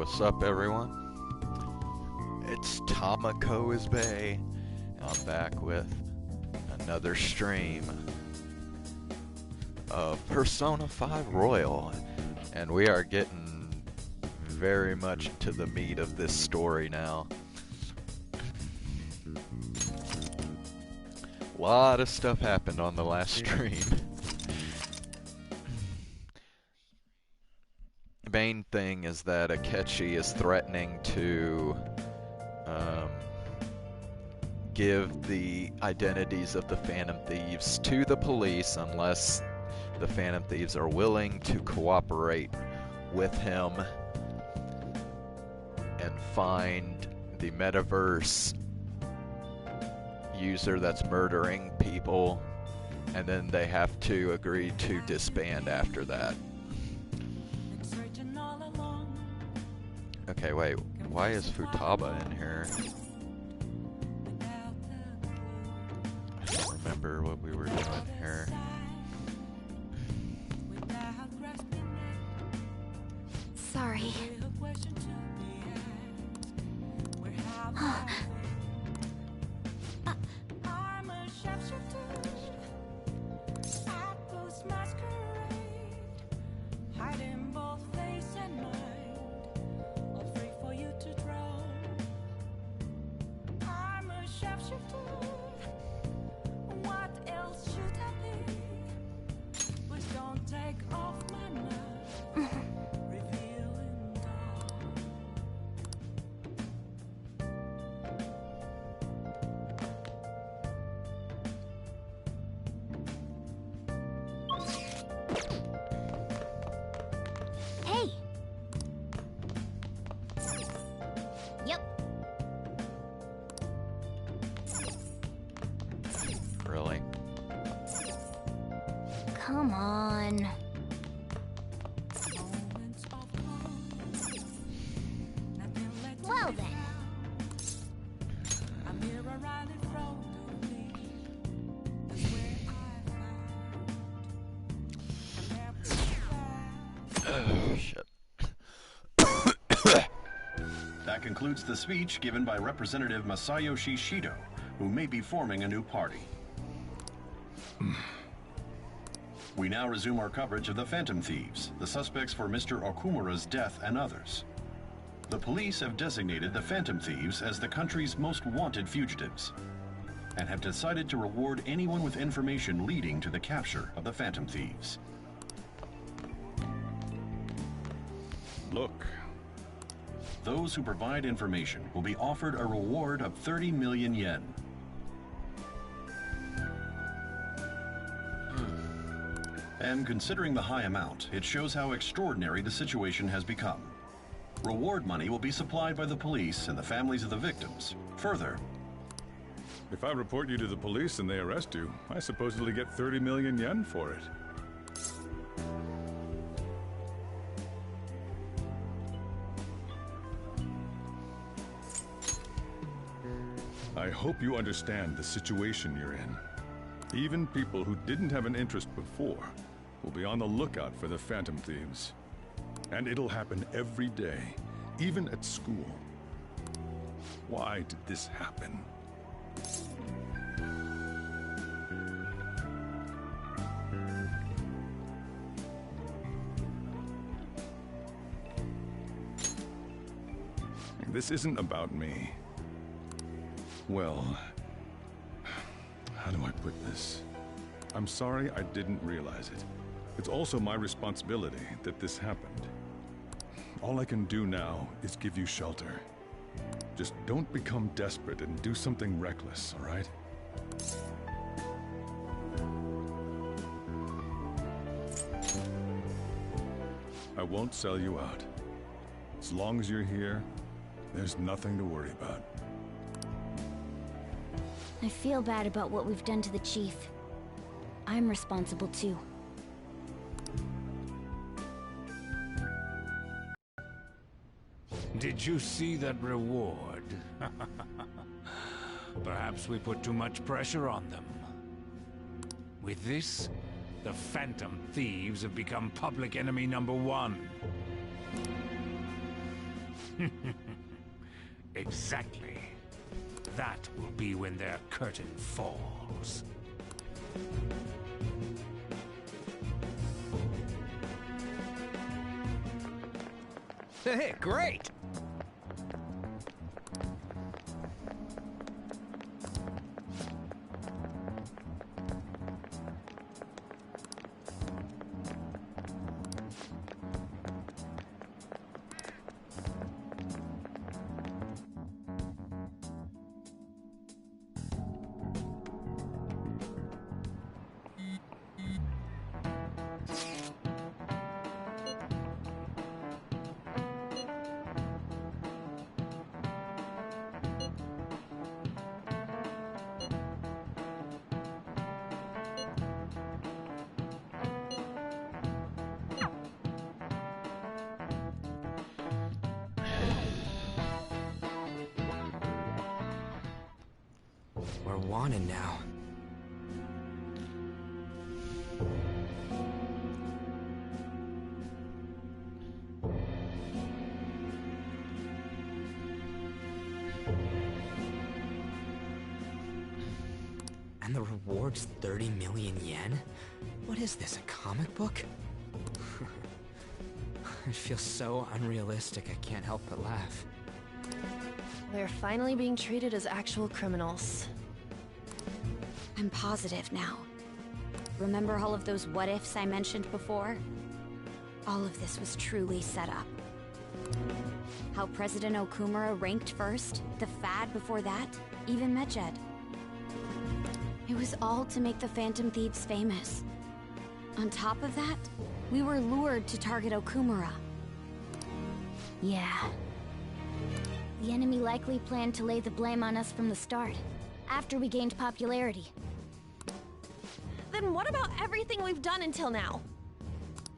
what's up, everyone? It's Tamako is Bay. I'm back with another stream of Persona 5 Royal, and we are getting very much to the meat of this story now. A lot of stuff happened on the last stream. The main thing is that Akechi is threatening to give the identities of the Phantom Thieves to the police unless the Phantom Thieves are willing to cooperate with him and find the metaverse user that's murdering people, and then they have to agree to disband after that. Okay, wait, why is Futaba in here? I don't remember what we were doing here. Sorry. Really? Come on. Well then. Oh, shit. That concludes the speech given by Representative Masayoshi Shido, who may be forming a new party. We now resume our coverage of the Phantom Thieves, the suspects for Mr. Okumura's death and others. The police have designated the Phantom Thieves as the country's most wanted fugitives, and have decided to reward anyone with information leading to the capture of the Phantom Thieves. Look. Those who provide information will be offered a reward of 30 million yen. And considering the high amount, it shows how extraordinary the situation has become. Reward money will be supplied by the police and the families of the victims. Further, If I report you to the police and they arrest you, I supposedly get 30 million yen for it. I hope you understand the situation you're in. Even people who didn't have an interest before will be on the lookout for the Phantom Thieves. And it'll happen every day, even at school. Why did this happen? This isn't about me. Well, how do I put this? I'm sorry I didn't realize it. It's also my responsibility that this happened. All I can do now is give you shelter. Just don't become desperate and do something reckless, all right? I won't sell you out. As long as you're here, there's nothing to worry about. I feel bad about what we've done to the chief. I'm responsible too. Did you see that reward? Perhaps we put too much pressure on them. With this, the Phantom Thieves have become public enemy #1. Exactly. That will be when their curtain falls. Hey, great! We're wanted now. And the reward's 30 million yen? What is this, a comic book? It feels so unrealistic, I can't help but laugh. We're finally being treated as actual criminals. I'm positive now. Remember all of those what-ifs I mentioned before? All of this was truly set up. How President Okumura ranked first, the Fad before that, even Medjed. It was all to make the Phantom Thieves famous. On top of that, we were lured to target Okumura. Yeah. The enemy likely planned to lay the blame on us from the start, after we gained popularity. Then what about everything we've done until now?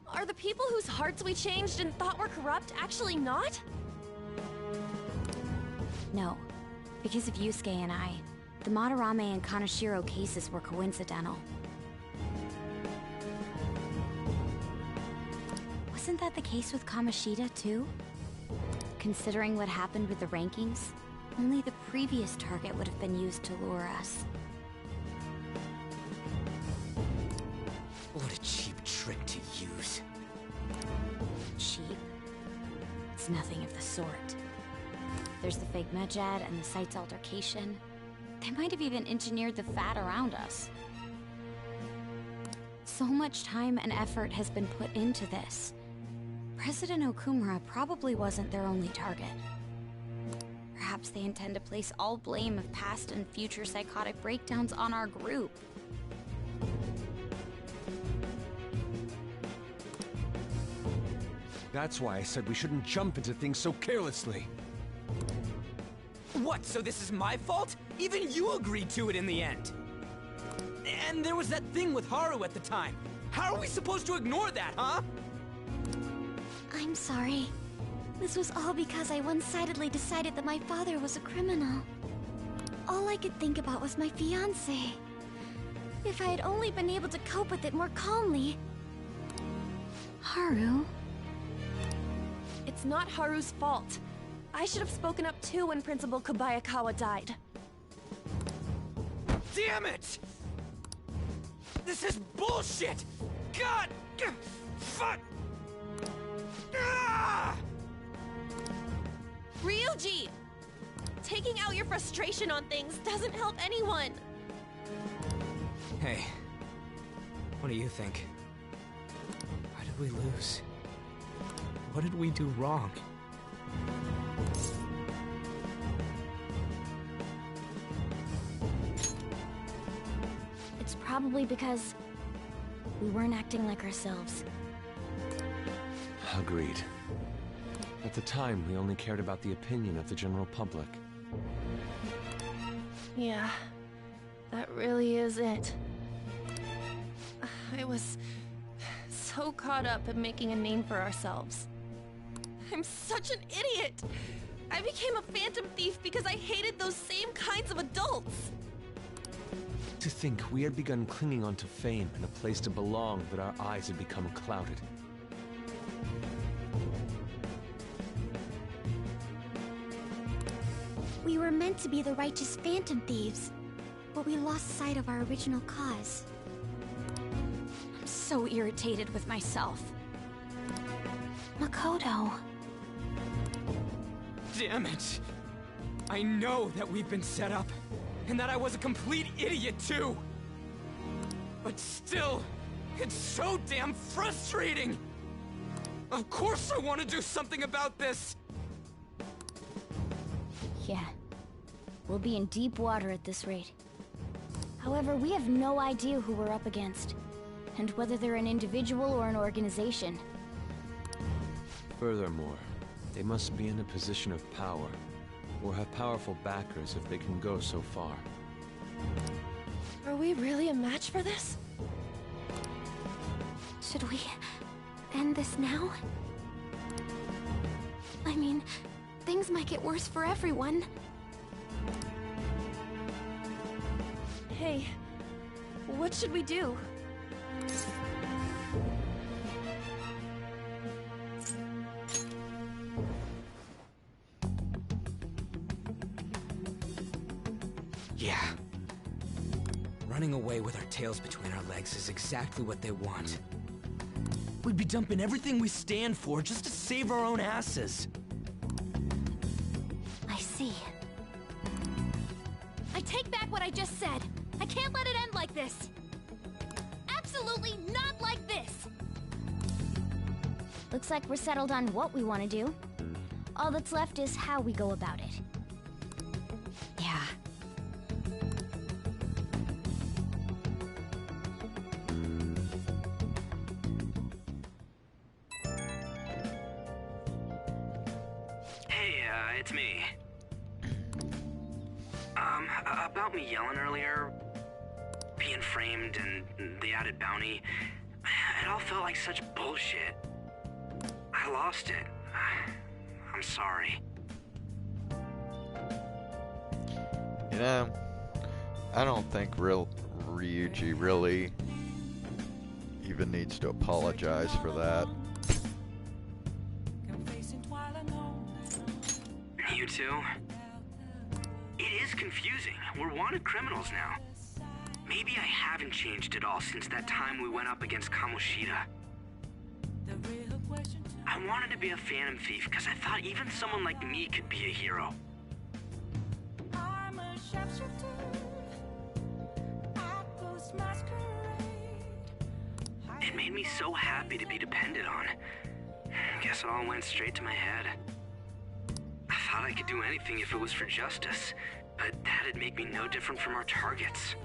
Are the people whose hearts we changed and thought were corrupt actually not? No. Because of Yusuke and I, the Madarame and Kaneshiro cases were coincidental. Wasn't that the case with Kamoshida, too? Considering what happened with the rankings, only the previous target would have been used to lure us. What a cheap trick to use. Cheap? It's nothing of the sort. There's the fake Medjed and the site's altercation. They might have even engineered the Fat around us. So much time and effort has been put into this. President Okumura probably wasn't their only target. Perhaps they intend to place all blame of past and future psychotic breakdowns on our group. That's why I said we shouldn't jump into things so carelessly. What, so this is my fault? Even you agreed to it in the end. And there was that thing with Haru at the time. How are we supposed to ignore that, huh? I'm sorry. This was all because I one-sidedly decided that my father was a criminal. All I could think about was my fiancé. If I had only been able to cope with it more calmly. Haru? It's not Haru's fault. I should have spoken up too when Principal Kobayakawa died. Damn it! This is bullshit! God! Fuck! Ah! Ryuji! Taking out your frustration on things doesn't help anyone! Hey, what do you think? Why did we lose? What did we do wrong? It's probably because we weren't acting like ourselves. Agreed. At the time, we only cared about the opinion of the general public. Yeah, that really is it. I was so caught up in making a name for ourselves. I'm such an idiot! I became a Phantom Thief because I hated those same kinds of adults! To think we had begun clinging onto fame and a place to belong, that our eyes had become clouded. We were meant to be the righteous Phantom Thieves, but we lost sight of our original cause. I'm so irritated with myself. Makoto. Damn it! I know that we've been set up, and that I was a complete idiot too! But still, it's so damn frustrating! Of course I want to do something about this! Yeah. We'll be in deep water at this rate. However, we have no idea who we're up against, and whether they're an individual or an organization. Furthermore, they must be in a position of power, or have powerful backers if they can go so far. Are we really a match for this? Should we end this now? I mean, things might get worse for everyone. Hey, what should we do? Yeah. Running away with our tails between our legs is exactly what they want. We'd be dumping everything we stand for just to save our own asses. I see. I take back what I just said. I can't let it end like this. Absolutely not like this. Looks like we're settled on what we want to do. All that's left is how we go about it. Yeah. Hey, it's me. About me yelling earlier, being framed and the added bounty, it all felt like such bullshit. I lost it. I'm sorry. You know, I don't think Ryuji really even needs to apologize for that. You too? It is confusing. We're wanted criminals now. Maybe I haven't changed at all since that time we went up against Kamoshida. I wanted to be a Phantom Thief because I thought even someone like me could be a hero. It made me so happy to be depended on. Guess it all went straight to my head. I thought I could do anything if it was for justice, but that'd make me no different from our targets.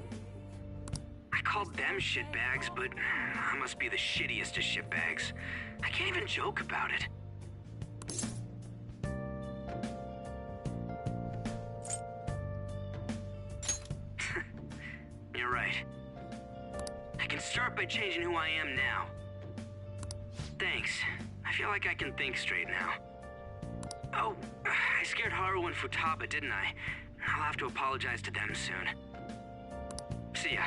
I called them shitbags, but I must be the shittiest of shitbags. I can't even joke about it. You're right. I can start by changing who I am now. Thanks. I feel like I can think straight now. Oh, I scared Haru and Futaba, didn't I? I'll have to apologize to them soon. See ya.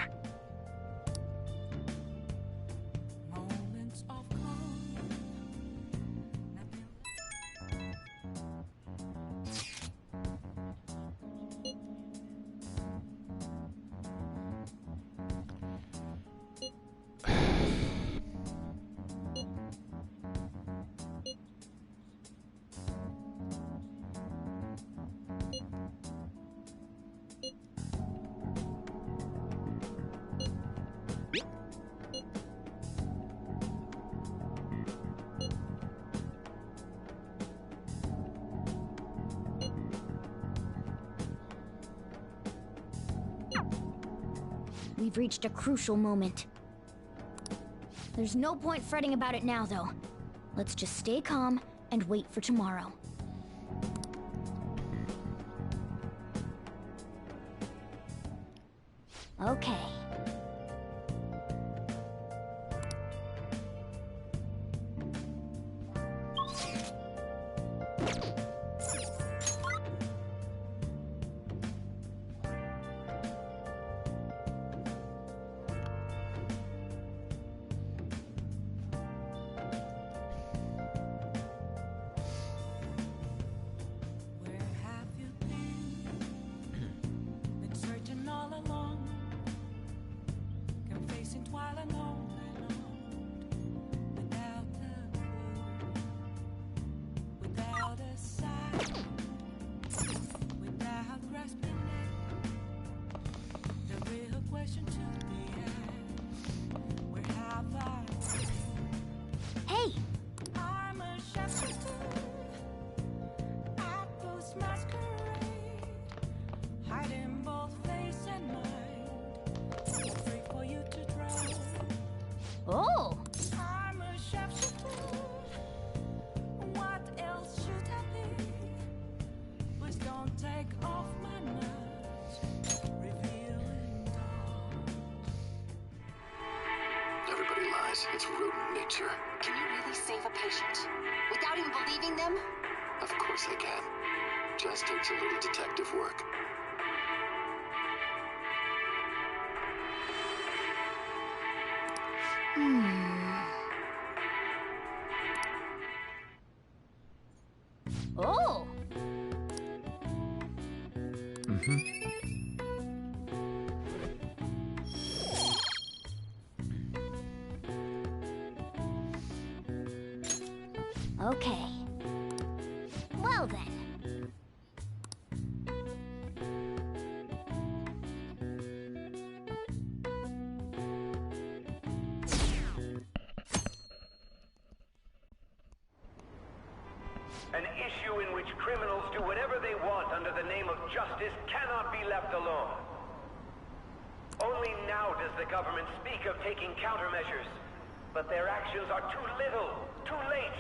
We've reached a crucial moment. There's no point fretting about it now, though. Let's just stay calm and wait for tomorrow. Okay. its rodent nature. Can you really save a patient? Without even believing them? Of course I can. Just takes a little detective work. Oh! Okay. Well then. An issue in which criminals do whatever they want under the name of justice cannot be left alone. Only now does the government speak of taking countermeasures, but their actions are too little, too late.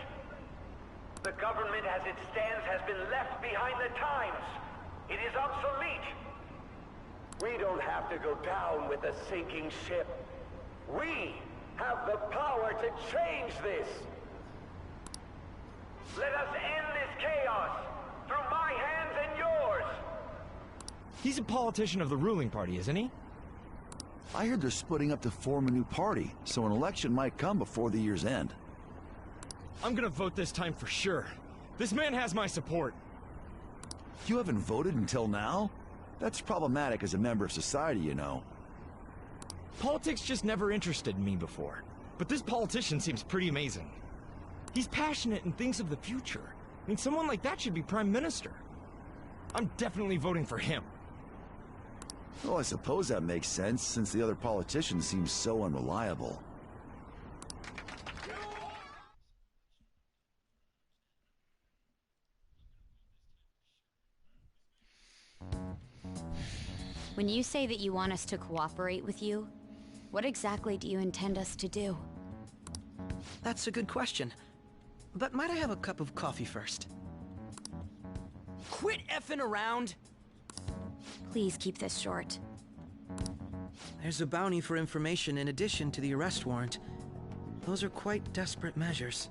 The government as it stands has been left behind the times. It is obsolete. We don't have to go down with the sinking ship. We have the power to change this. Let us end this chaos through my hands and yours. He's a politician of the ruling party, isn't he? I heard they're splitting up to form a new party, so an election might come before the year's end. I'm gonna vote this time for sure. This man has my support. You haven't voted until now? That's problematic as a member of society, you know. Politics just never interested me before, but this politician seems pretty amazing. He's passionate and thinks of the future. I mean, someone like that should be prime minister. I'm definitely voting for him. Well, I suppose that makes sense, since the other politicians seem so unreliable. When you say that you want us to cooperate with you, what exactly do you intend us to do? That's a good question. But might I have a cup of coffee first? Quit effing around! Please keep this short. There's a bounty for information in addition to the arrest warrant. Those are quite desperate measures.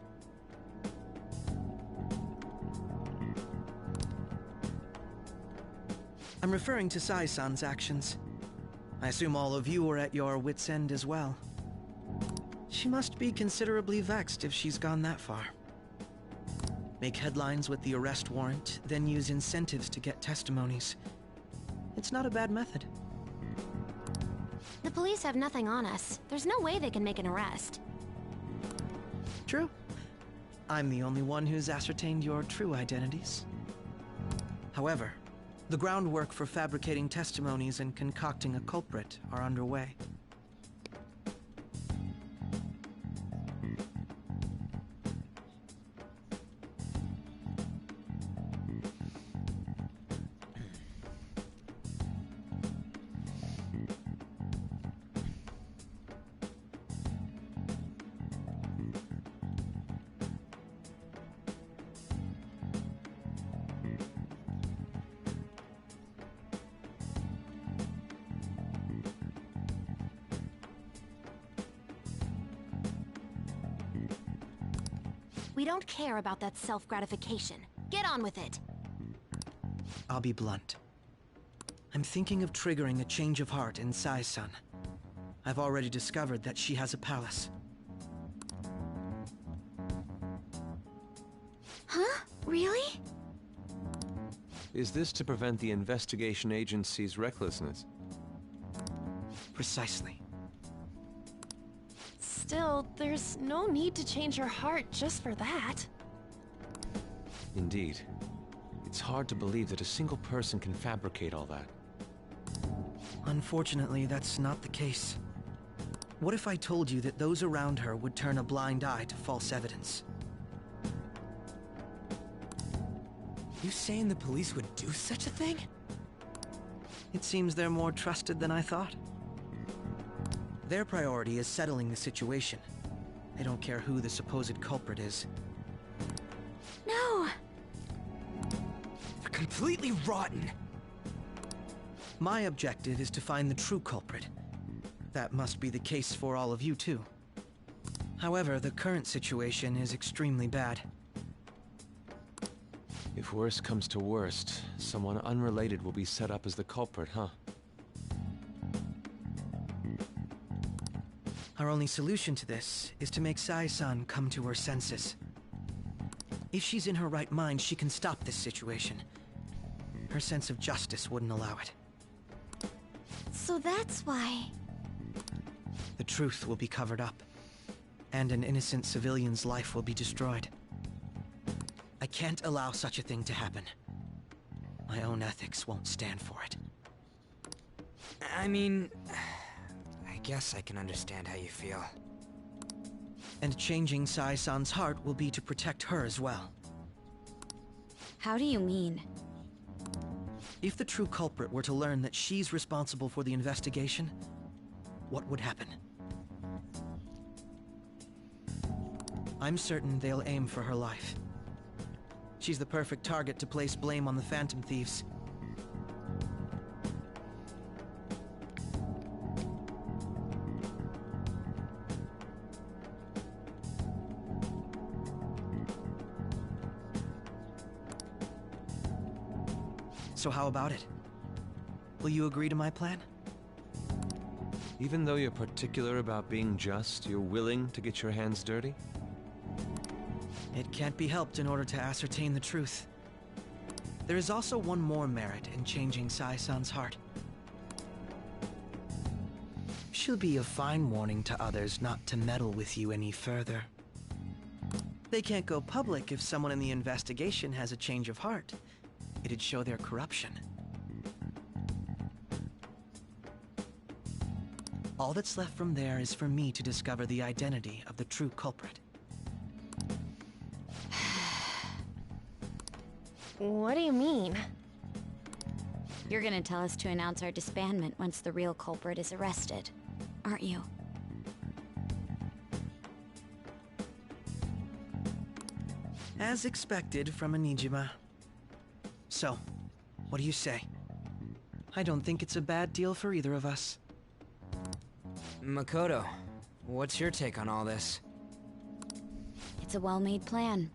I'm referring to Sai-san's actions. I assume all of you are at your wits' end as well. She must be considerably vexed if she's gone that far. Make headlines with the arrest warrant, then use incentives to get testimonies. It's not a bad method. The police have nothing on us. There's no way they can make an arrest. True. I'm the only one who's ascertained your true identities. However, the groundwork for fabricating testimonies and concocting a culprit are underway. We don't care about that self-gratification. Get on with it. I'll be blunt. I'm thinking of triggering a change of heart in Sai-san. I've already discovered that she has a palace. Huh? Really? Is this to prevent the investigation agency's recklessness? Precisely. Still, there's no need to change her heart just for that. Indeed. It's hard to believe that a single person can fabricate all that. Unfortunately, that's not the case. What if I told you that those around her would turn a blind eye to false evidence? You saying the police would do such a thing? It seems they're more trusted than I thought. Their priority is settling the situation. They don't care who the supposed culprit is. No! They're completely rotten! My objective is to find the true culprit. That must be the case for all of you, too. However, the current situation is extremely bad. If worst comes to worst, someone unrelated will be set up as the culprit, huh? Our only solution to this is to make Sai-san come to her senses. If she's in her right mind, she can stop this situation. Her sense of justice wouldn't allow it. So that's why... The truth will be covered up, and an innocent civilian's life will be destroyed. I can't allow such a thing to happen. My own ethics won't stand for it. I mean... I guess I can understand how you feel. And changing Sai-san's heart will be to protect her as well. How do you mean? If the true culprit were to learn that she's responsible for the investigation, what would happen? I'm certain they'll aim for her life. She's the perfect target to place blame on the Phantom Thieves. So how about it? Will you agree to my plan? Even though you're particular about being just, you're willing to get your hands dirty? It can't be helped in order to ascertain the truth. There is also one more merit in changing Sai-san's heart. She'll be a fine warning to others not to meddle with you any further. They can't go public if someone in the investigation has a change of heart. It'd show their corruption. All that's left from there is for me to discover the identity of the true culprit. What do you mean? You're gonna tell us to announce our disbandment once the real culprit is arrested, aren't you? As expected from a Nijima. So, what do you say? I don't think it's a bad deal for either of us. Makoto, what's your take on all this? It's a well-made plan.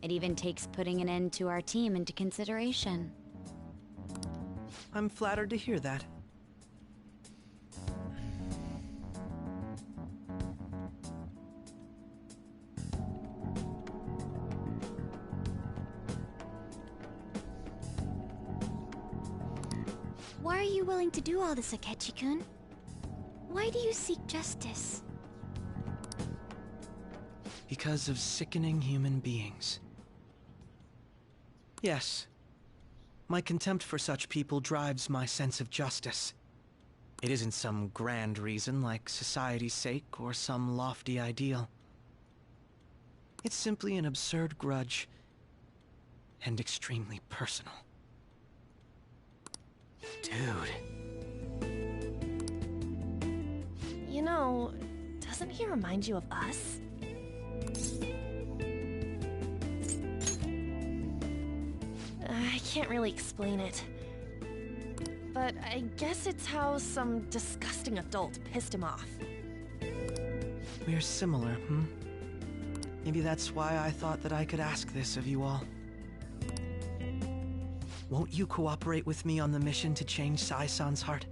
It even takes putting an end to our team into consideration. I'm flattered to hear that. Why are you willing to do all this, Akechi-kun? Why do you seek justice? Because of sickening human beings. Yes. My contempt for such people drives my sense of justice. It isn't some grand reason like society's sake or some lofty ideal. It's simply an absurd grudge and extremely personal. Dude. You know, doesn't he remind you of us? I can't really explain it. But I guess it's how some disgusting adult pissed him off. We're similar, hmm? Maybe that's why I thought that I could ask this of you all. Won't you cooperate with me on the mission to change Sai-san's heart?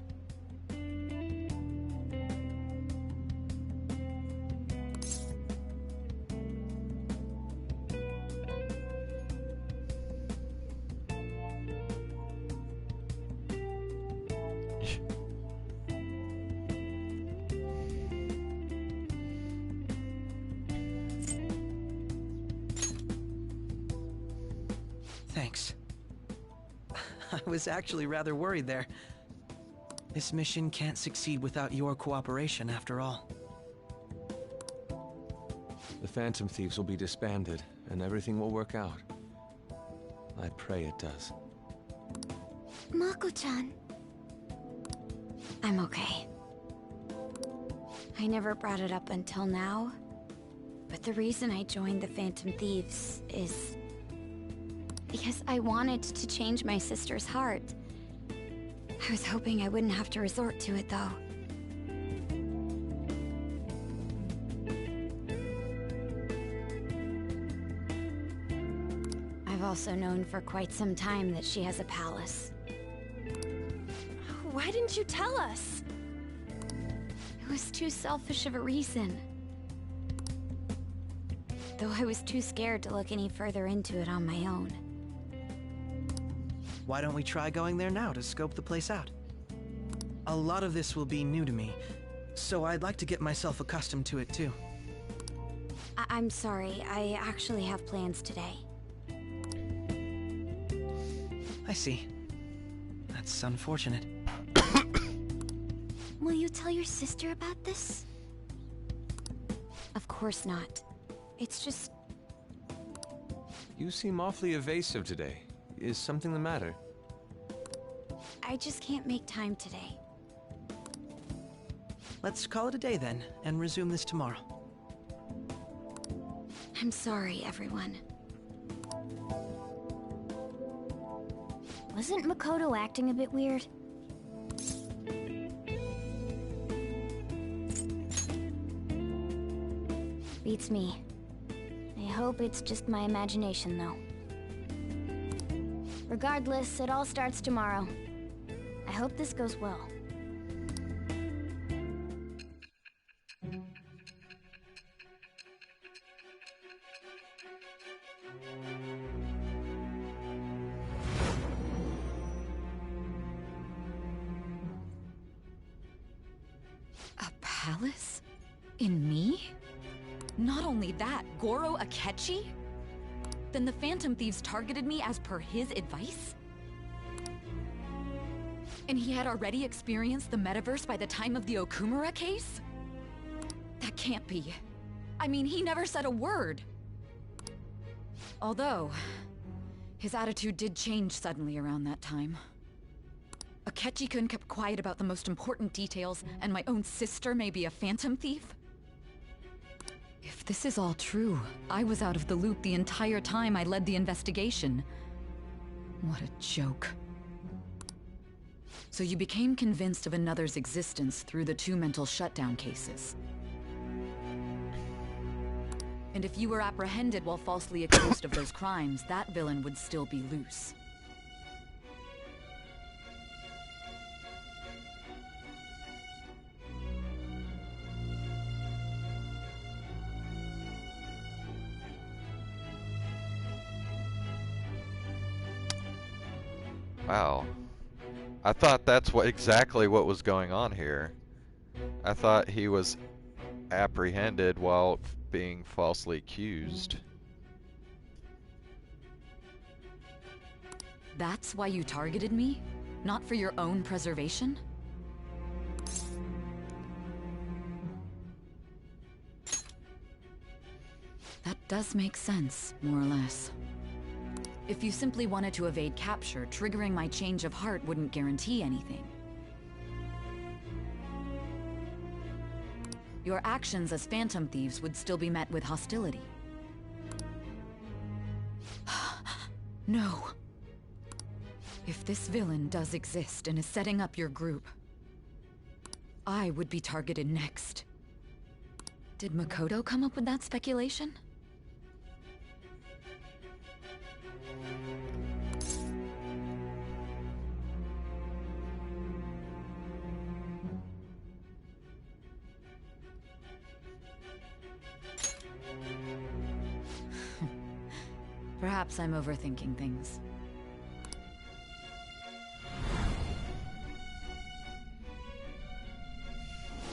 Thanks. I was actually rather worried there. This mission can't succeed without your cooperation, after all. The Phantom Thieves will be disbanded, and everything will work out. I pray it does. Mako-chan. I'm okay. I never brought it up until now, but the reason I joined the Phantom Thieves is because I wanted to change my sister's heart. I was hoping I wouldn't have to resort to it, though. I've also known for quite some time that she has a palace. Why didn't you tell us? It was too selfish of a reason. Though I was too scared to look any further into it on my own. Why don't we try going there now to scope the place out? A lot of this will be new to me, so I'd like to get myself accustomed to it too. I'm sorry, I actually have plans today. I see. That's unfortunate. Will you tell your sister about this? Of course not. It's just... You seem awfully evasive today. Is something the matter? I just can't make time today. Let's call it a day then, and resume this tomorrow. I'm sorry, everyone. Wasn't Makoto acting a bit weird? Beats me. I hope it's just my imagination, though. Regardless, it all starts tomorrow. I hope this goes well. A palace? In me? Not only that, Goro Akechi? Then the Phantom Thieves targeted me as per his advice? And he had already experienced the metaverse by the time of the Okumura case? That can't be. I mean, he never said a word. Although, his attitude did change suddenly around that time. Akechi-kun kept quiet about the most important details, and my own sister may be a Phantom Thief? If this is all true, I was out of the loop the entire time I led the investigation. What a joke. So you became convinced of another's existence through the 2 mental shutdown cases. And if you were apprehended while falsely accused of those crimes, that villain would still be loose. Wow. I thought that's exactly what was going on here. I thought he was apprehended while being falsely accused. That's why you targeted me? Not for your own preservation? That does make sense, more or less. If you simply wanted to evade capture, triggering my change of heart wouldn't guarantee anything. Your actions as Phantom Thieves would still be met with hostility. No. If this villain does exist and is setting up your group, I would be targeted next. Did Makoto come up with that speculation? Perhaps I'm overthinking things.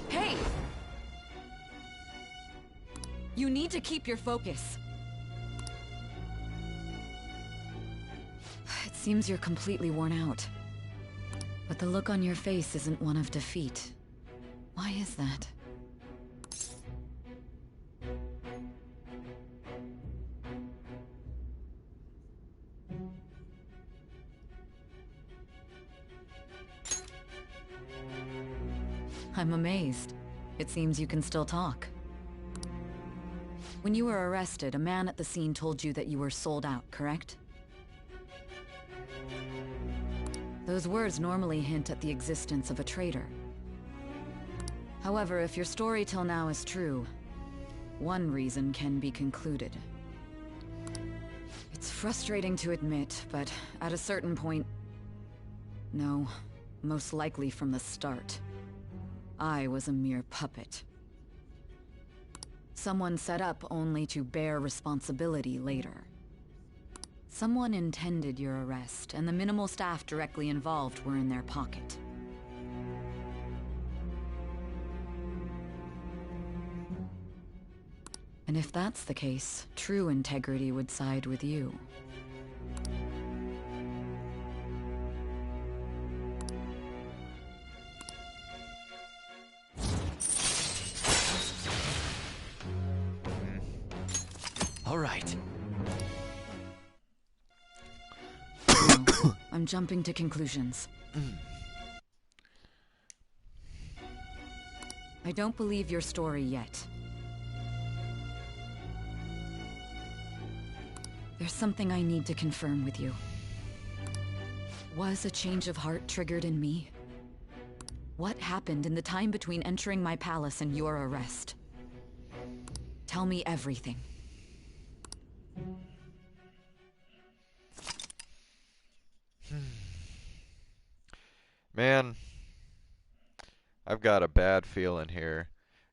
Hey! You need to keep your focus. It seems you're completely worn out. But the look on your face isn't one of defeat. Why is that? I'm amazed. It seems you can still talk. When you were arrested, a man at the scene told you that you were sold out, correct? Those words normally hint at the existence of a traitor. However, if your story till now is true, one reason can be concluded. It's Frustrating to admit, but at a certain point... No, most likely from the start. I was a mere puppet. Someone set up only to bear responsibility later. Someone intended your arrest, and the minimal staff directly involved were in their pocket. And if that's the case, true integrity would side with you. All right. I'm jumping to conclusions. I don't believe your story yet. There's something I need to confirm with you. Was a change of heart triggered in me? What happened in the time between entering my palace and your arrest? Tell me everything. Man, I've got a bad feeling here.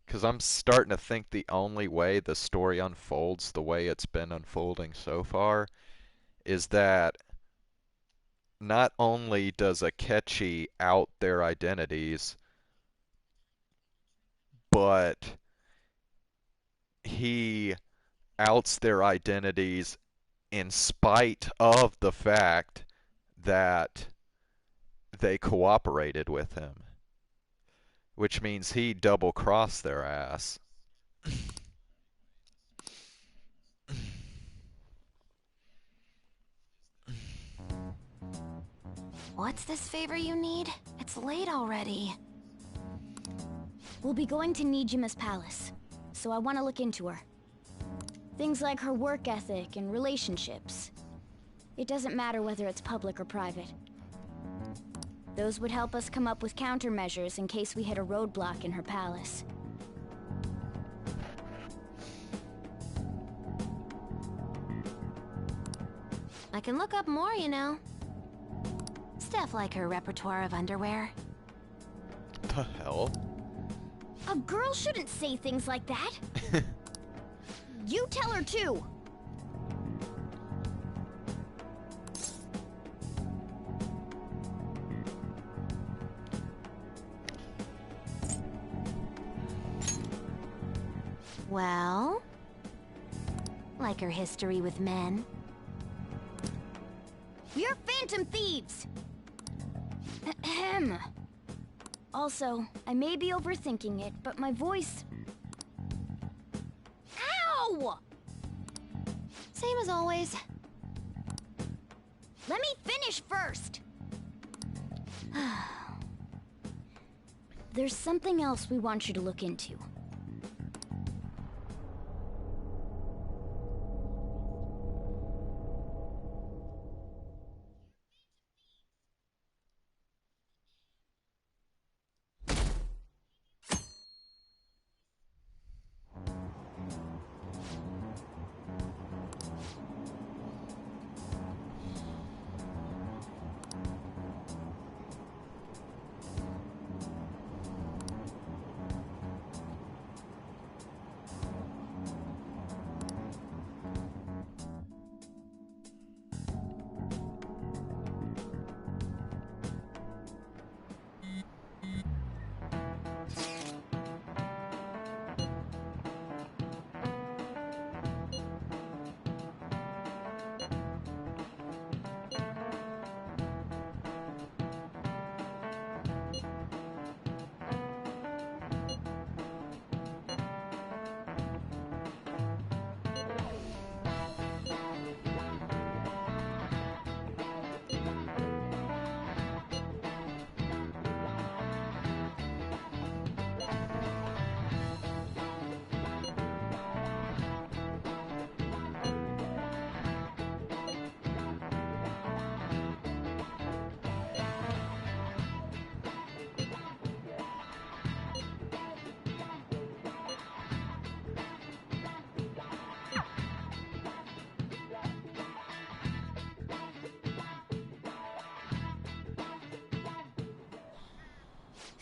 Because I'm starting to think the only way the story unfolds the way it's been unfolding so far is that not only does Akechi out their identities, but he outs their identities in spite of the fact that they cooperated with him. Which means he double-crossed their ass. What's this favor you need? It's late already. We'll be going to Nijima's palace, so I want to look into her. Things like her work ethic and relationships. It doesn't matter whether it's public or private. Those would help us come up with countermeasures in case we hit a roadblock in her palace. I can look up more, you know. Stuff like her repertoire of underwear. The hell? A girl shouldn't say things like that. You tell her too. Well, like her history with men. We're Phantom Thieves! Ahem. Also, I may be overthinking it, but my voice... Ow! Same as always. Let me finish first! There's something else we want you to look into.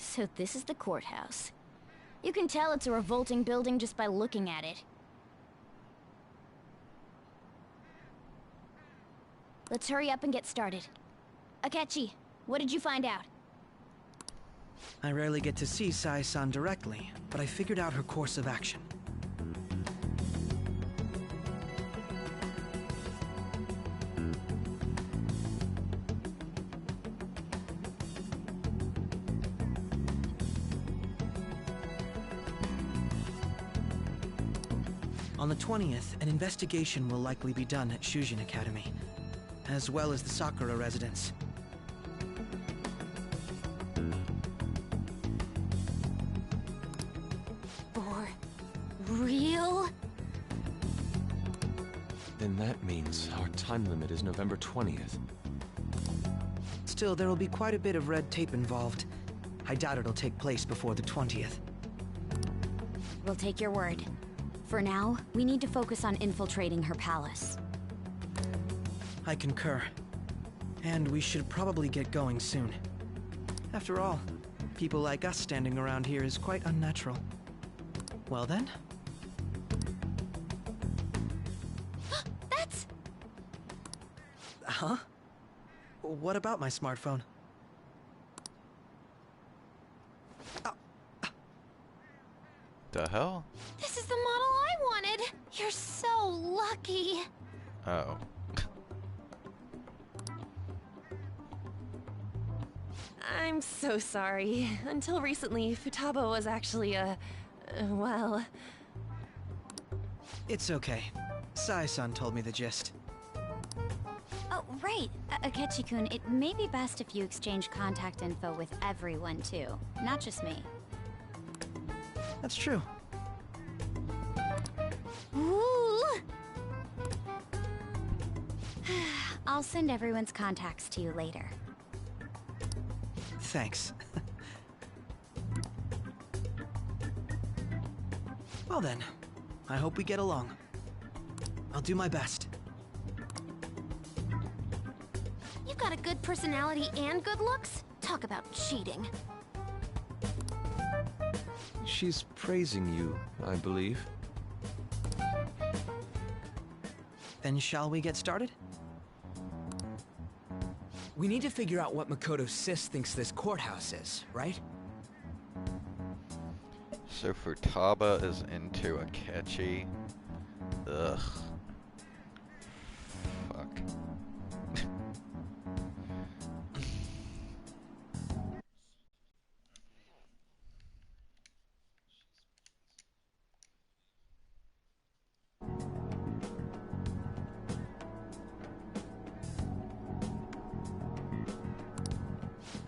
So this is the courthouse. You can tell it's a revolting building just by looking at it. Let's hurry up and get started. Akechi, what did you find out? I rarely get to see Sai-san directly, but I figured out her course of action. On the 20th, an investigation will likely be done at Shujin Academy, as well as the Sakura residence. For real? Then that means our time limit is November 20th. Still, there will be quite a bit of red tape involved. I doubt it'll take place before the 20th. We'll take your word. For now, we need to focus on infiltrating her palace. I concur. And we should probably get going soon. After all, people like us standing around here is quite unnatural. Well then? That's... Huh? What about my smartphone? The hell? This is the model I wanted! You're so lucky! Oh. I'm so sorry. Until recently, Futaba was actually well... It's okay. Sai-san told me the gist. Oh, right. Akechi-kun, it may be best if you exchange contact info with everyone, too. Not just me. That's true. Ooh! I'll send everyone's contacts to you later. Thanks. Well then, I hope we get along. I'll do my best. You've got a good personality and good looks? Talk about cheating. She's praising you, I believe. Then shall we get started? We need to figure out what Makoto's sis thinks this courthouse is, right? So Futaba is into Akechi. Ugh. Fuck.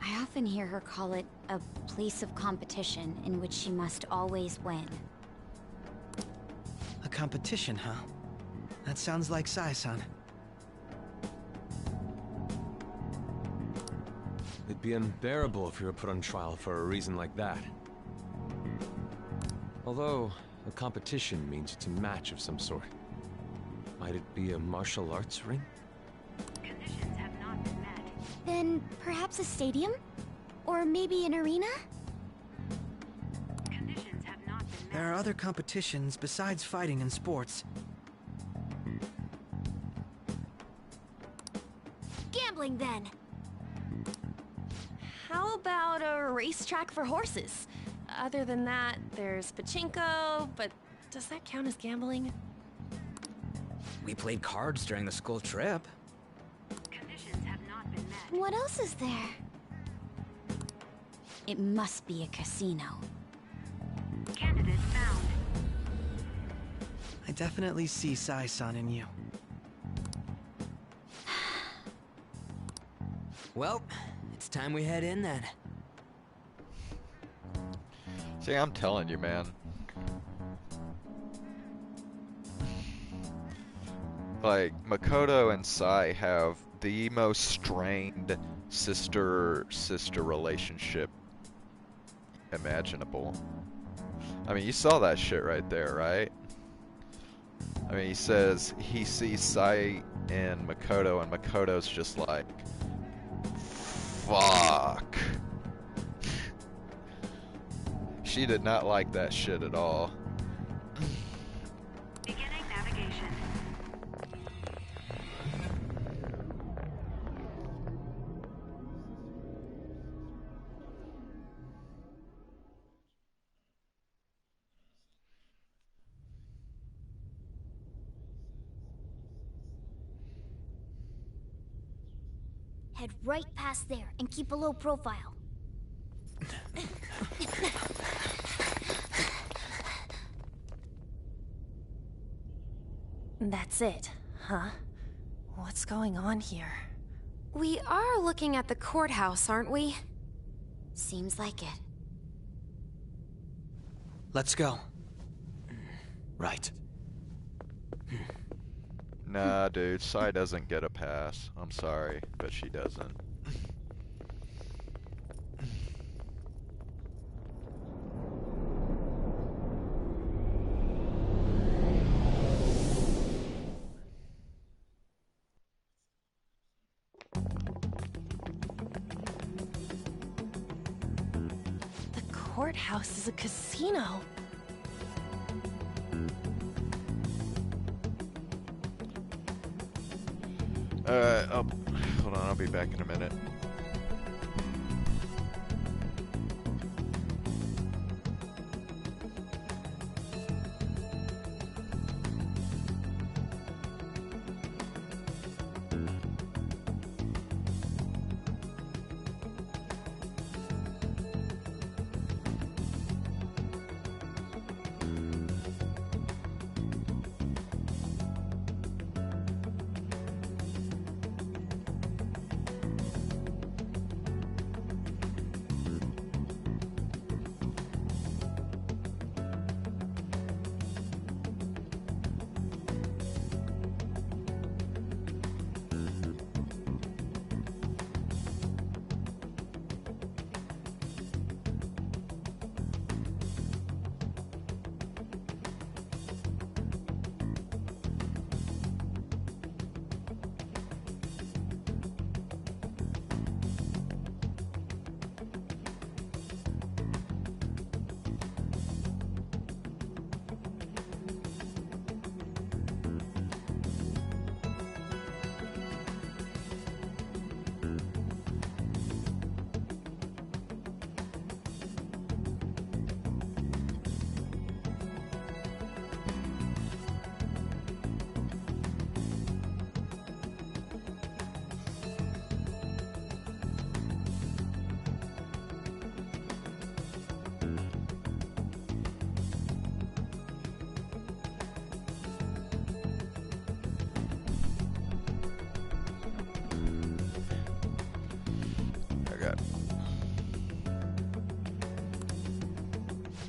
I often hear her call it a place of competition in which she must always win. A competition, huh? That sounds like Sai-san. It'd be unbearable if you were put on trial for a reason like that. Although, a competition means it's a match of some sort. Might it be a martial arts ring? Conditions have not been met. Then perhaps a stadium? Or maybe an arena? Conditions have not been met. There are other competitions besides fighting and sports. Gambling then! How about a racetrack for horses? Other than that, there's pachinko, but does that count as gambling? We played cards during the school trip. Conditions have not been met. What else is there? It must be a casino. Candidate found. I definitely see Sai-san in you. Well, it's time we head in then. See, I'm telling you, man. Like, Makoto and Sai have the most strained sister-sister relationship imaginable. I mean, you saw that shit right there, right? I mean, he says he sees Sai and Makoto's just like, fuck. She did not like that shit at all. Beginning navigation. Head right past there and keep a low profile. That's it, huh? What's going on here? We are looking at the courthouse, aren't we? Seems like it. Let's go. Right. Nah, dude, Sai doesn't get a pass. I'm sorry, but she doesn't. The courthouse is a casino. Hold on, I'll be back in a minute.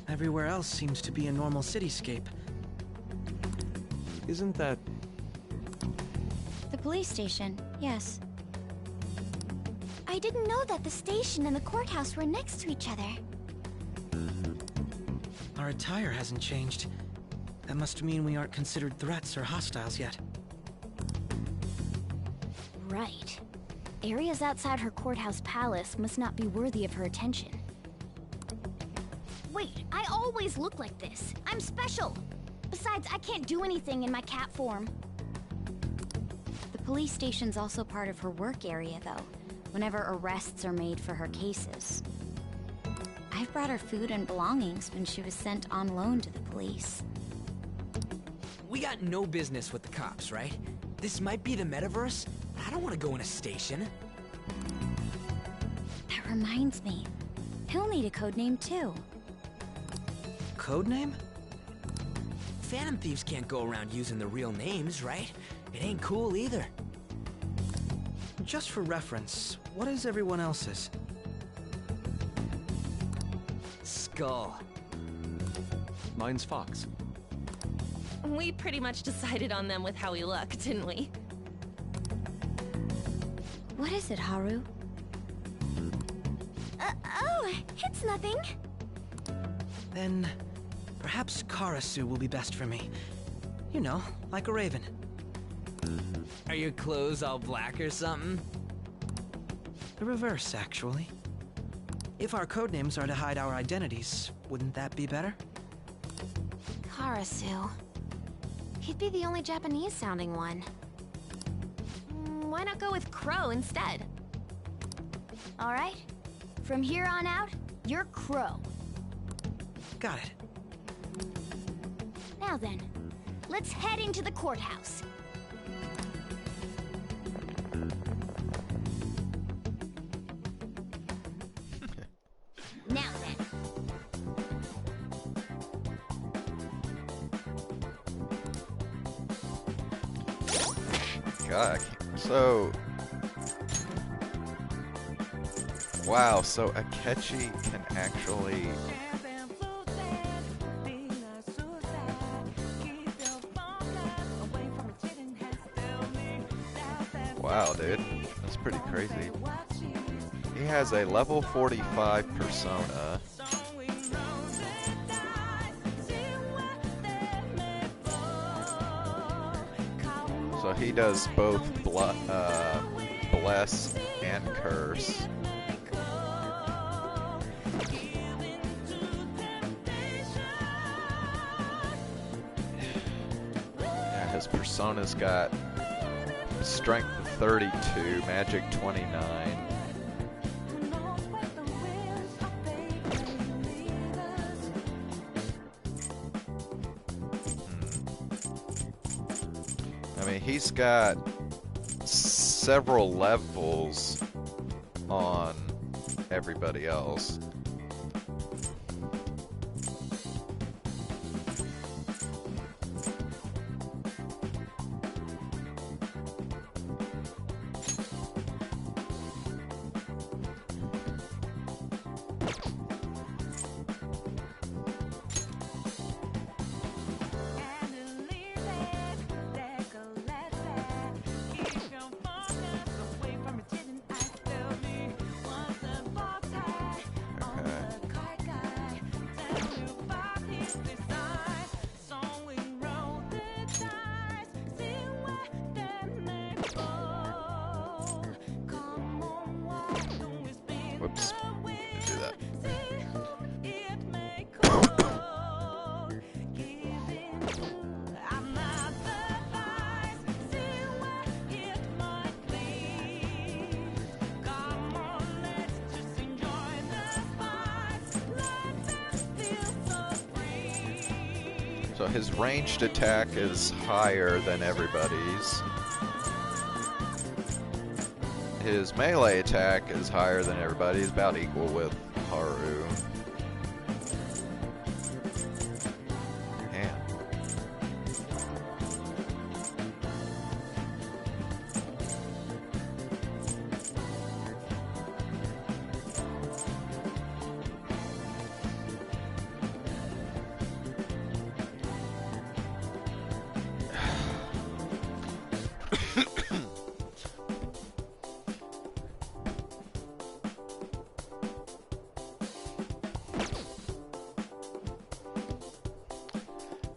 Everywhere else seems to be a normal cityscape. Isn't that... The police station, yes. I didn't know that the station and the courthouse were next to each other. Our attire hasn't changed. That must mean we aren't considered threats or hostiles yet. Right. Areas outside her courthouse palace must not be worthy of her attention. Wait, I always look like this. I'm special. Besides, I can't do anything in my cat form. The police station's also part of her work area, though, whenever arrests are made for her cases. I've brought her food and belongings when she was sent on loan to the police. We got no business with the cops, right? This might be the metaverse, but I don't want to go in a station. That reminds me. He'll need a code name, too. Codename? Phantom Thieves can't go around using the real names, right? It ain't cool either. Just for reference, what is everyone else's? Skull. Mine's Fox. We pretty much decided on them with how we look, didn't we? What is it, Haru? Oh, it's nothing. Then, perhaps Karasu will be best for me. You know, like a raven. Are your clothes all black or something? The reverse, actually. If our codenames are to hide our identities, wouldn't that be better? Karasu. He'd be the only Japanese-sounding one. Why not go with Crow instead? All right. From here on out, you're Crow. Got it. Now then, let's head into the courthouse. Now then. God, so... Wow, so Akechi can actually... Wow, dude. That's pretty crazy. He has a level 45 persona. So he does both bless and curse. Yeah, his persona's got strength 32, magic 29. I mean, he's got several levels on everybody else. Whoops. Didn't do that. So his ranged attack is higher than everybody's. His melee attack is higher than everybody's, about equal with Haru. Man.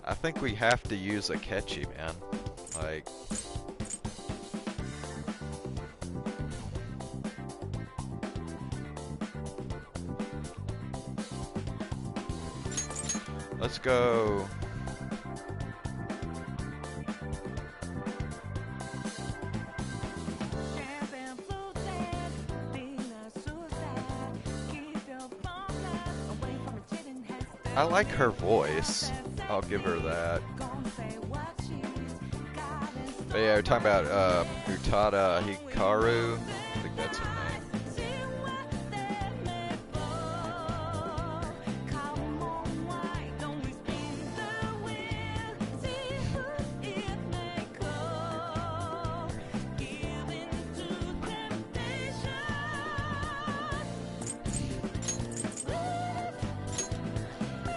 I think we have to use Akechi, man. Like... Let's go... I like her voice. I'll give her that. But yeah, we're talking about Utada Hikaru. I think that's her name.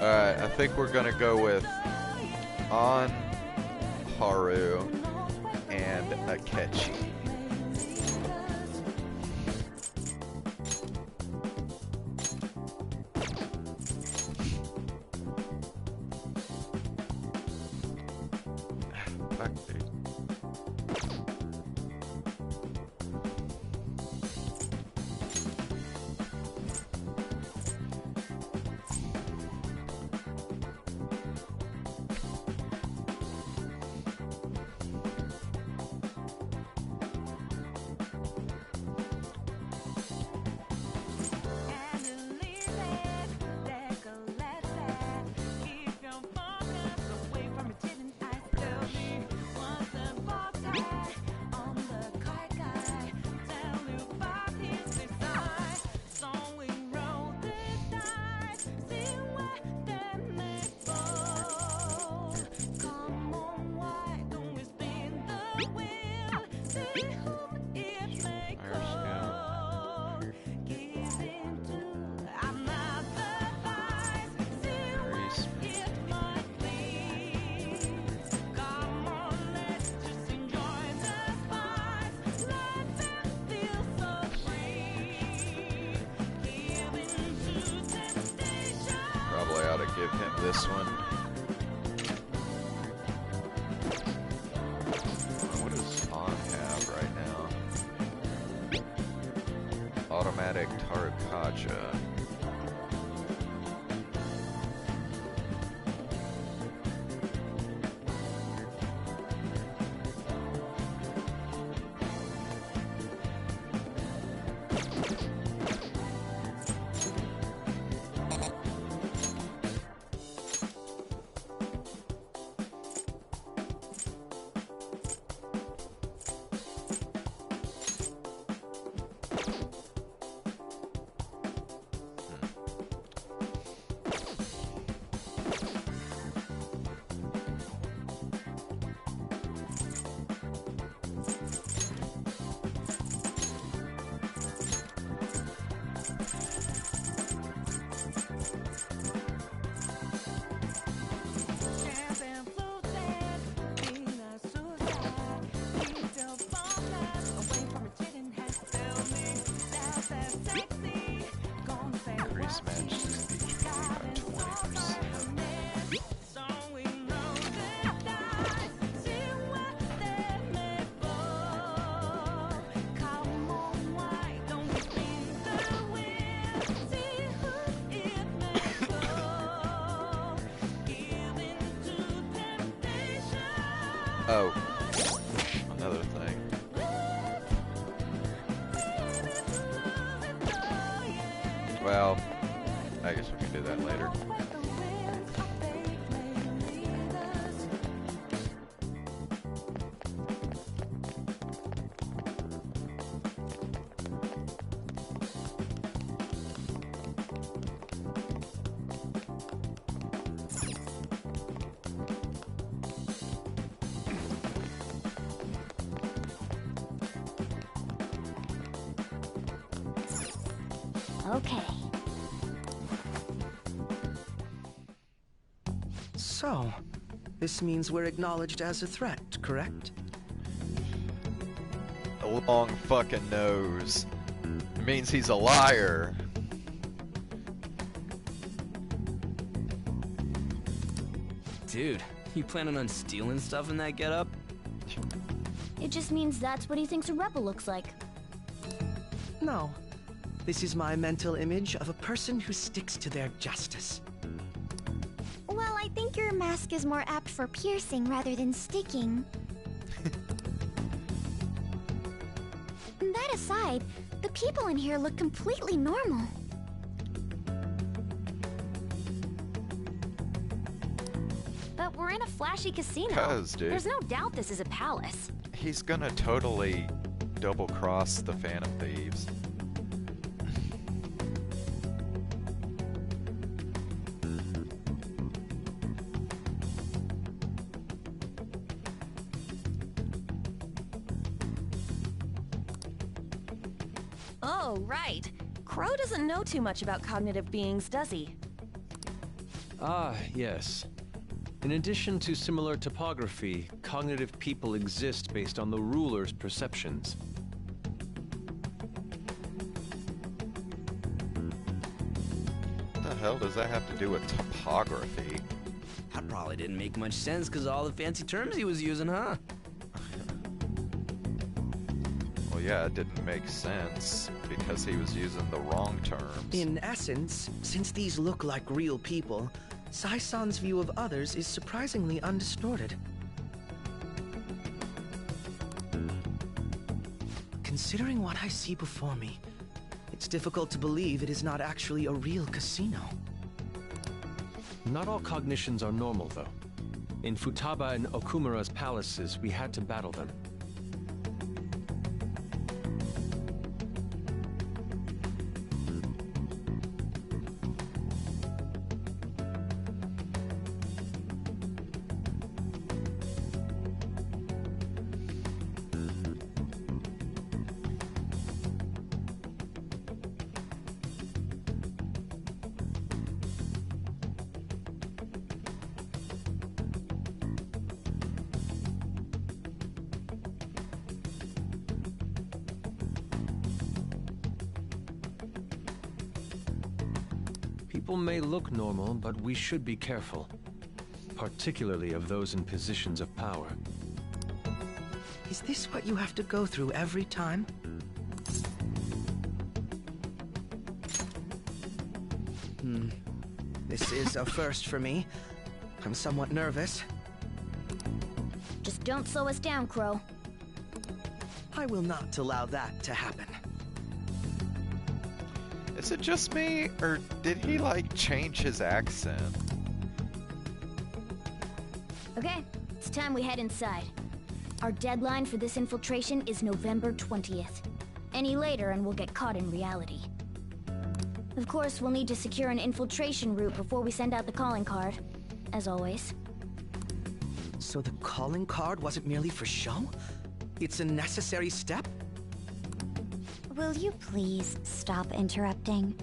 Alright, I think we're gonna go with On, Haru, and Akechi. Fuck, dude. Fire Scout. Probably ought to give him this one. What does On have right now? Automatic Tarkacha. Increase Majesty's HP by 20%. Oh, another thing. Well, I guess we can do that later. Okay. So, this means we're acknowledged as a threat, correct? A long fucking nose. It means he's a liar. Dude, you planning on stealing stuff in that getup? It just means that's what he thinks a rebel looks like. No. This is my mental image of a person who sticks to their justice. Well, I think your mask is more apt for piercing rather than sticking. That aside, the people in here look completely normal. But we're in a flashy casino. Dude. There's no doubt this is a palace. He's gonna totally double-cross the Phantom Thieves. Oh, right. Crow doesn't know too much about cognitive beings, does he? Ah, yes. In addition to similar topography, cognitive people exist based on the ruler's perceptions. What the hell does that have to do with topography? That probably didn't make much sense because of all the fancy terms he was using, huh? Well, yeah, it didn't make sense because he was using the wrong terms. In essence, since these look like real people, Sai-san's view of others is surprisingly undistorted. Considering what I see before me, it's difficult to believe it is not actually a real casino. Not all cognitions are normal, though. In Futaba and Okumura's palaces, we had to battle them. people may look normal, but we should be careful. Particularly of those in positions of power. Is this what you have to go through every time? This is a first for me. I'm somewhat nervous. Just don't slow us down, Crow. I will not allow that to happen. Is it just me, or did he, like, change his accent? Okay, it's time we head inside. Our deadline for this infiltration is November 20th. Any later and we'll get caught in reality. Of course, we'll need to secure an infiltration route before we send out the calling card, as always. So the calling card wasn't merely for show? It's a necessary step? Will you please stop interrupting?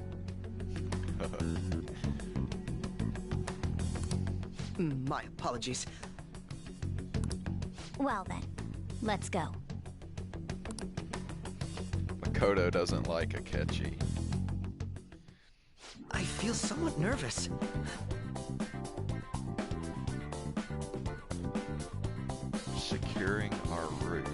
My apologies. Well then, let's go. Makoto doesn't like Akechi. I feel somewhat nervous. Securing our route.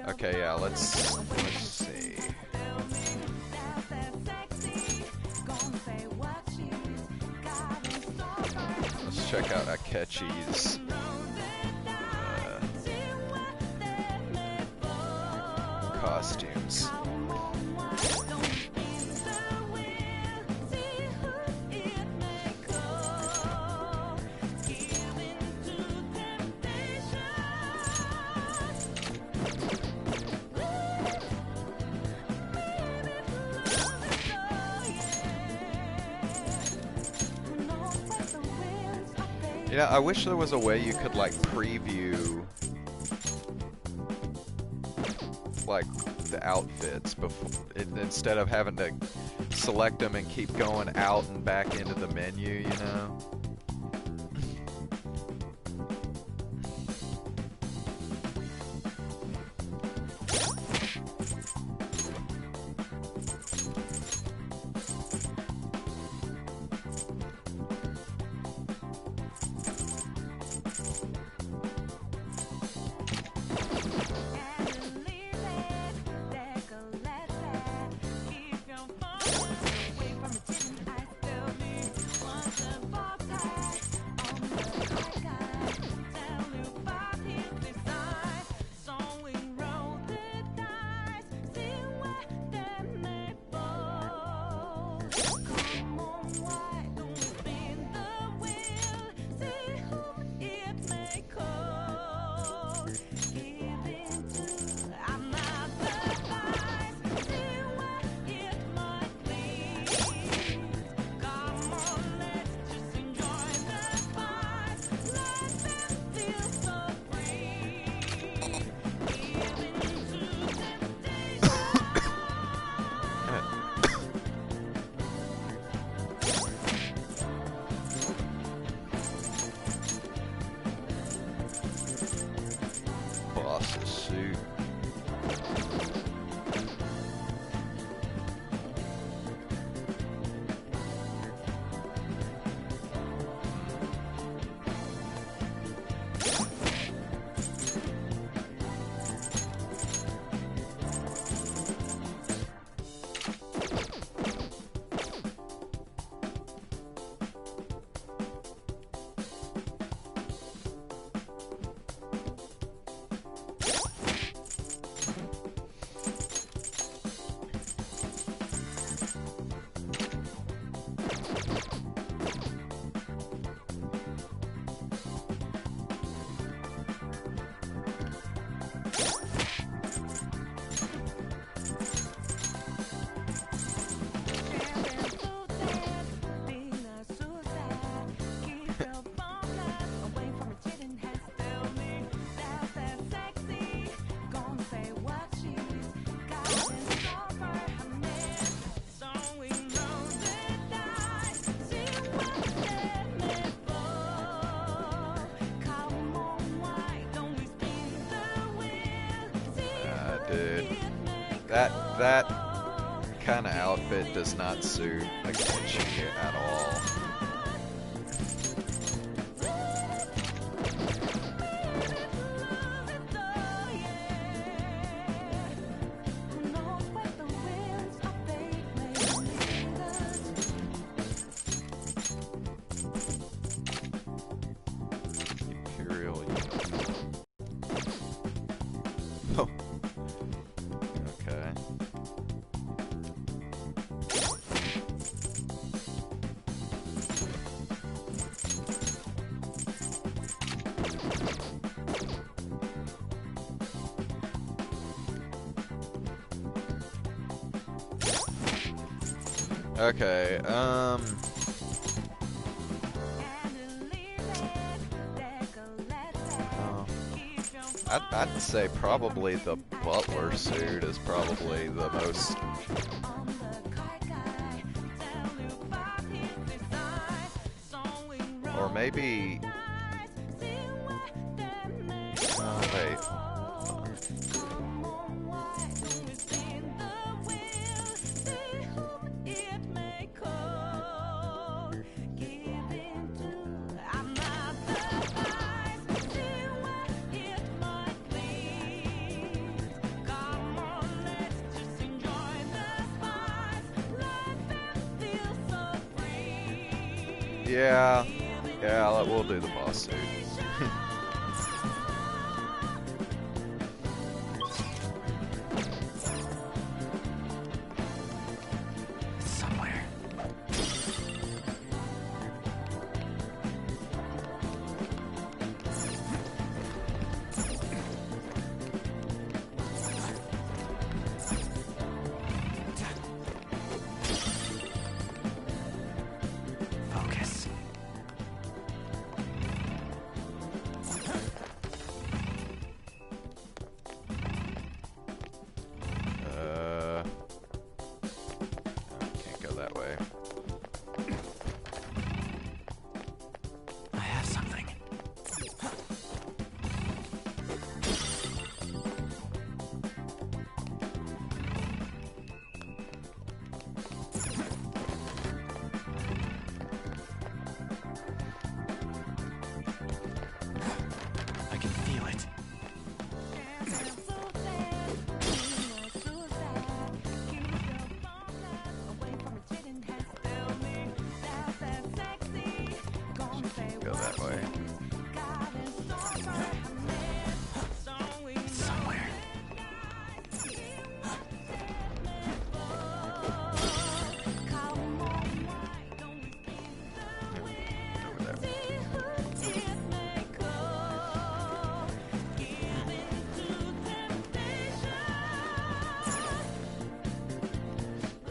Okay, yeah, let's see. Let's check out Akechi's costumes. Yeah, I wish there was a way you could, like, preview, like, the outfits before, instead of having to select them and keep going out and back into the menu, you know? That kind of outfit does not suit Akechi at all. Imperial uniform. Oh. Okay. Okay, I'd say probably the butler suit is probably the most... Or maybe... Oh, wait. Yeah, we'll do the boss suit. Somewhere. Focus. Can't go that way. I have something. I can feel it. Go that way. Somewhere. Over there.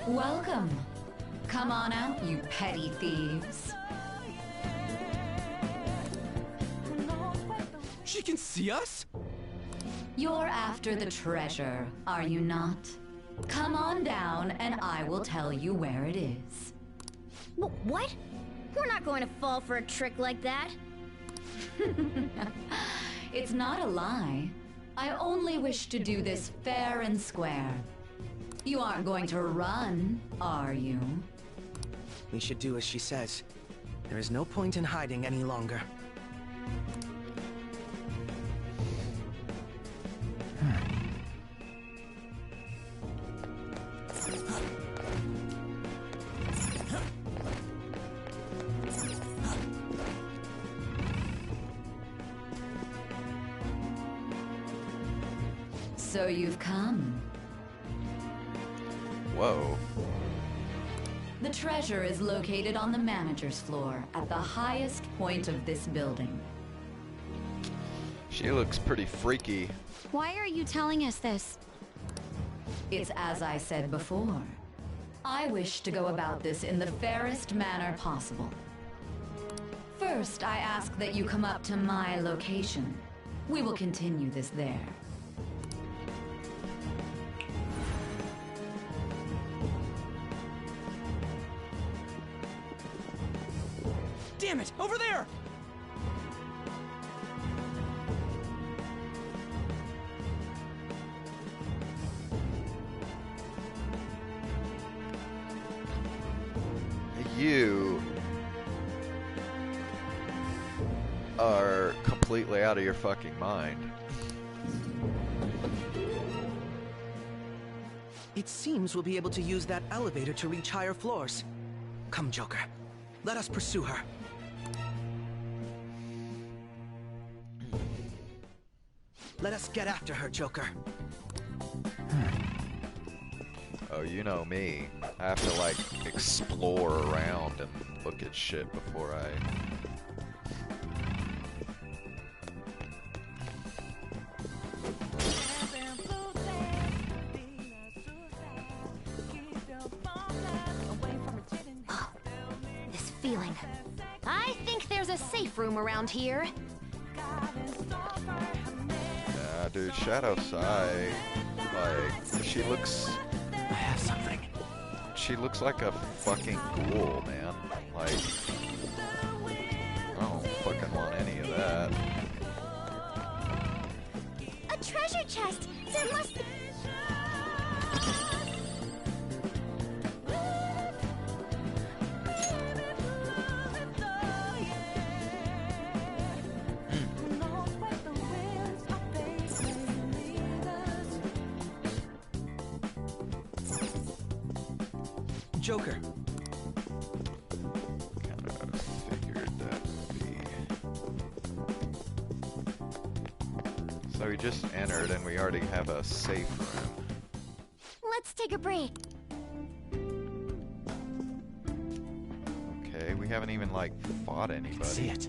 Welcome. Come on out, you petty thieves. She can see us? You're after the treasure, are you not? Come on down and I will tell you where it is. What? We're not going to fall for a trick like that. It's not a lie. I only wish to do this fair and square. You aren't going to run, are you? We should do as she says. There is no point in hiding any longer. So you've come. Whoa. The treasure is located on the manager's floor at the highest point of this building. She looks pretty freaky. Why are you telling us this? It's as I said before. I wish to go about this in the fairest manner possible. First, I ask that you come up to my location. We will continue this there. Damn it! Over there! you are completely out of your fucking mind. It seems we'll be able to use that elevator to reach higher floors. Come, Joker. Let us pursue her. Let us get after her, Joker. Oh, you know me. I have to, like, explore around and look at shit before I... This feeling. I think there's a safe room around here. Nah, dude, Shadow Sai, like, she looks... I have something. She looks like a fucking ghoul, man. Like, I don't fucking want any of that. A treasure chest! There must be... Joker. Kinda figured that would be... So we just entered and we already have a safe room. Let's take a break. Okay, we haven't even, like, fought anybody. See it.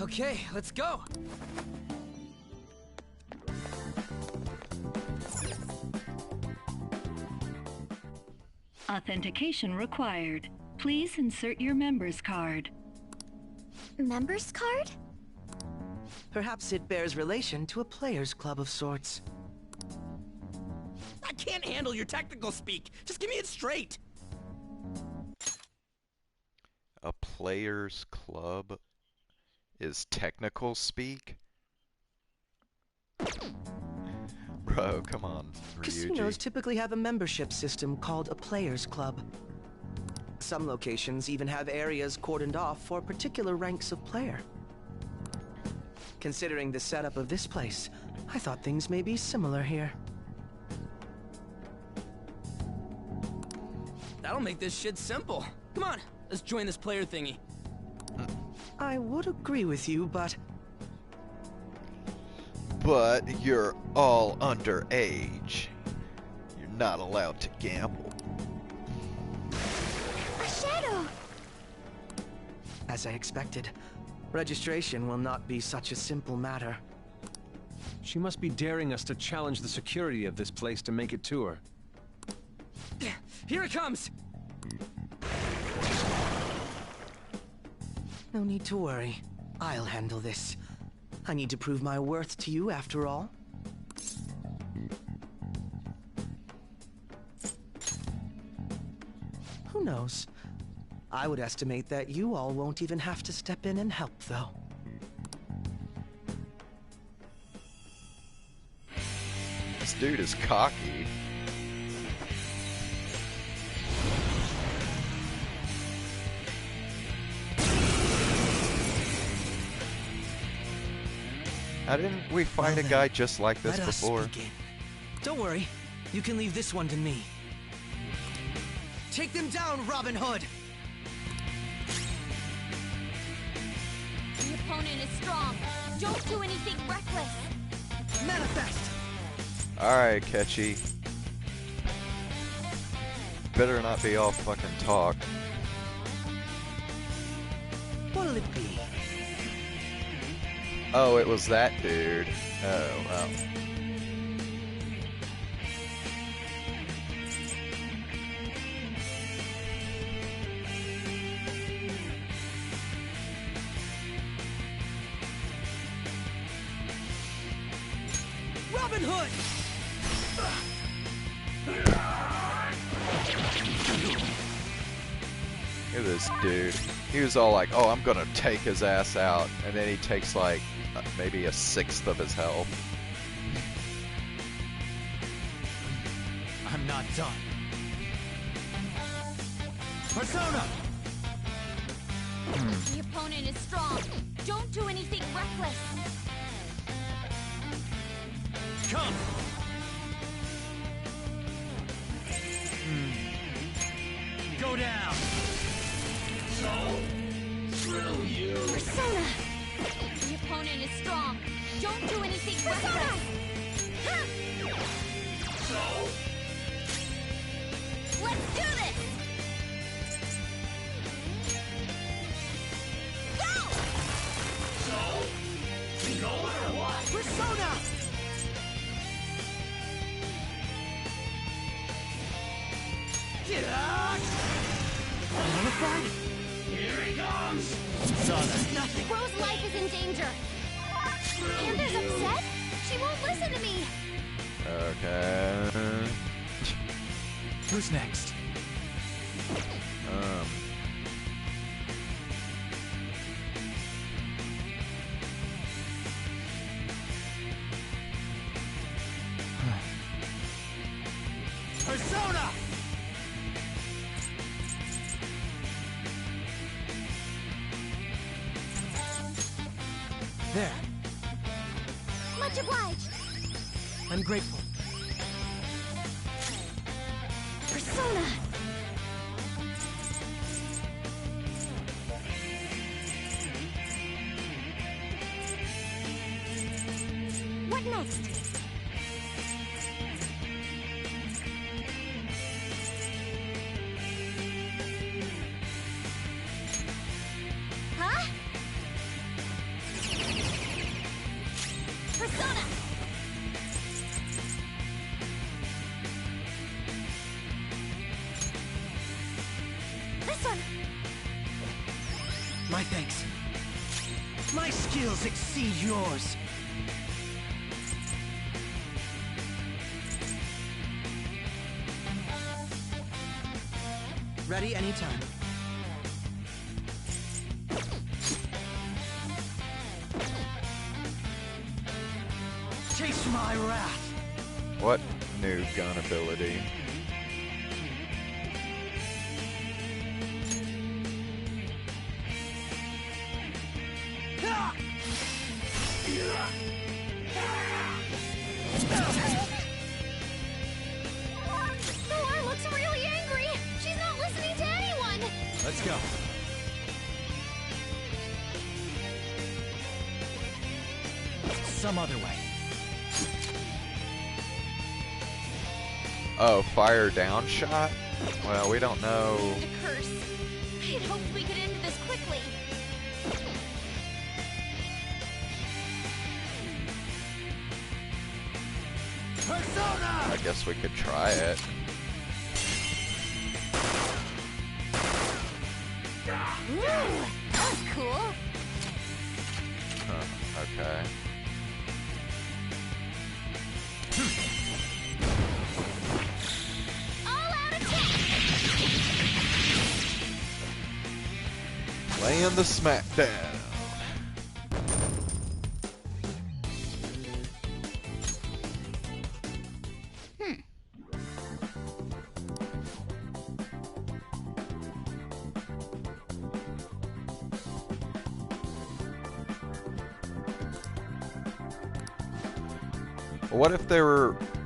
Okay, let's go. Authentication required. Please insert your member's card. Member's card? Perhaps it bears relation to a player's club of sorts. I can't handle your technical speak. Just give me it straight. A player's club is technical speak? Bro, come on, Casinos Ryuji. typically have a membership system called a player's club. Some locations even have areas cordoned off for particular ranks of player. Considering the setup of this place, I thought things may be similar here. That'll make this shit simple. Come on, let's join this player thingy. I would agree with you, but... But you're all underage. You're not allowed to gamble. A shadow! As I expected, registration will not be such a simple matter. She must be daring us to challenge the security of this place to make it to her. Here it comes! No need to worry. I'll handle this. I need to prove my worth to you, after all. Who knows? I would estimate that you all won't even have to step in and help, though. This dude is cocky. How didn't we fight a guy just like this let us before? begin. Don't worry, you can leave this one to me. Take them down, Robin Hood! The opponent is strong. Don't do anything reckless. Manifest! Alright, Akechi. Better not be all fucking talk. What'll it be? Oh, it was that dude. Oh, well. Robin Hood! Look at this dude. He was all like, oh, I'm gonna take his ass out. And then he takes like maybe 1/6 of his health. I'm I'm not done. Persona! The opponent is strong. Don't do anything reckless. Come! Go down! So, screw you! Persona! The opponent is strong. Don't do anything reckless. So, Let's do this! Go! so, no matter what! Persona! Nullified? Here he comes! Saw that. Nothing. Rose's life is in danger. Panda's upset? She won't listen to me. Okay. Who's next? Um. Persona! There. Much obliged. I'm grateful. Persona! What next? Huh? Persona! This one! My thanks. My skills exceed yours. Ready anytime. Chase my wrath. What new gun ability? Thor looks really angry. She's not listening to anyone. Let's go. Some other way. Oh, fire down shot? Well, we don't know. A curse. I had hoped we could end this quickly. Persona! I guess we could try it. Ooh, that was cool. Huh, okay. All out attack! Laying the smackdown.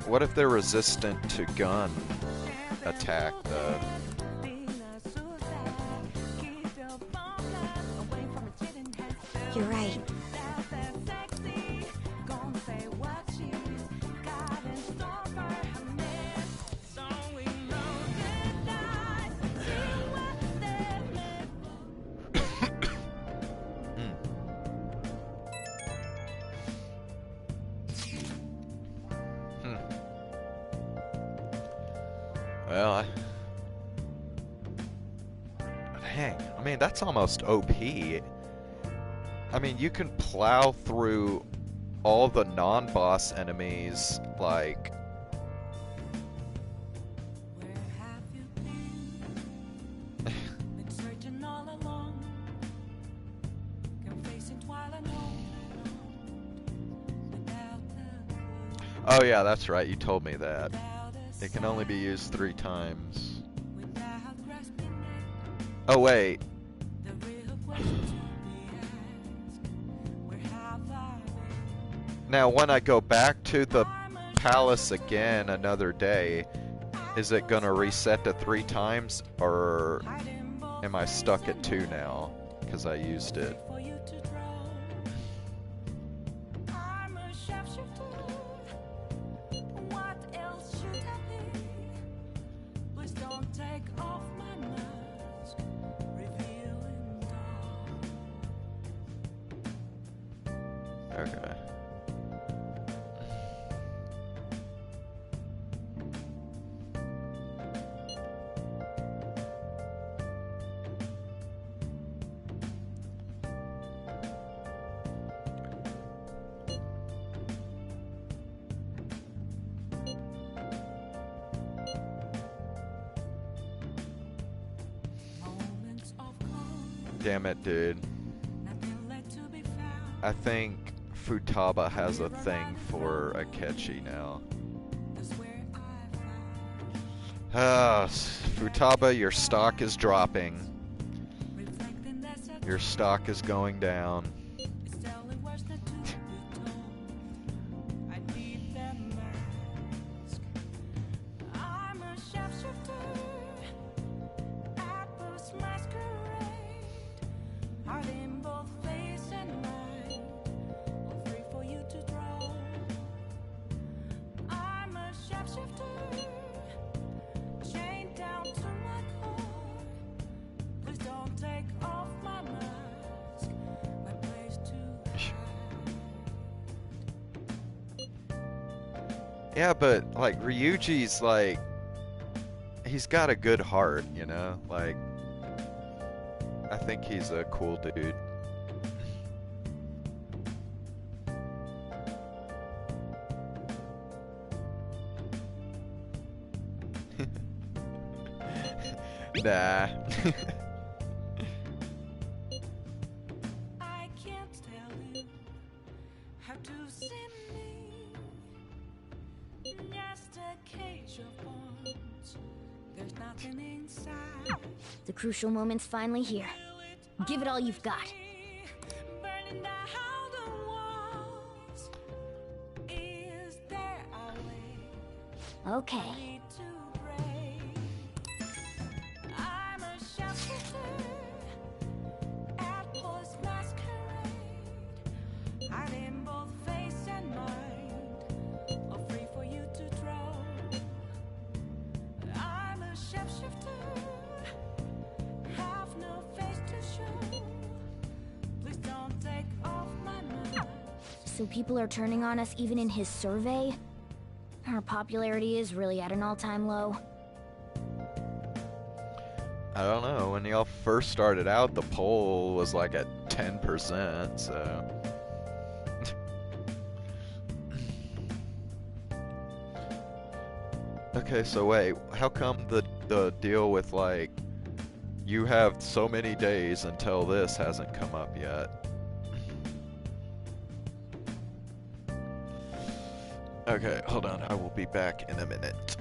What if they're resistant to gun attack though? You're right. Well, dang, I mean, that's almost OP. I mean, you can plow through all the non-boss enemies, like... Oh yeah, that's right, you told me that. It can only be used 3 times. Oh wait. Now when I go back to the palace again another day, is it gonna reset to 3 times, or am I stuck at 2 now because I used it? Okay. Damn it, dude. I think Futaba has a thing for Akechi now. Futaba, your stock is dropping. Your stock is going down. Yeah, but like Ryuji's like, he's got a good heart, you know? Like, I think he's a cool dude. Nah. The crucial moment's finally here. Give it all you've got. Okay. So people are turning on us even in his survey? Our popularity is really at an all-time low. I don't know. When y'all first started out, the poll was like at 10%, so... Okay, so wait, how come the deal with like, you have so many days until this hasn't come up yet? Okay, hold on, I will be back in a minute.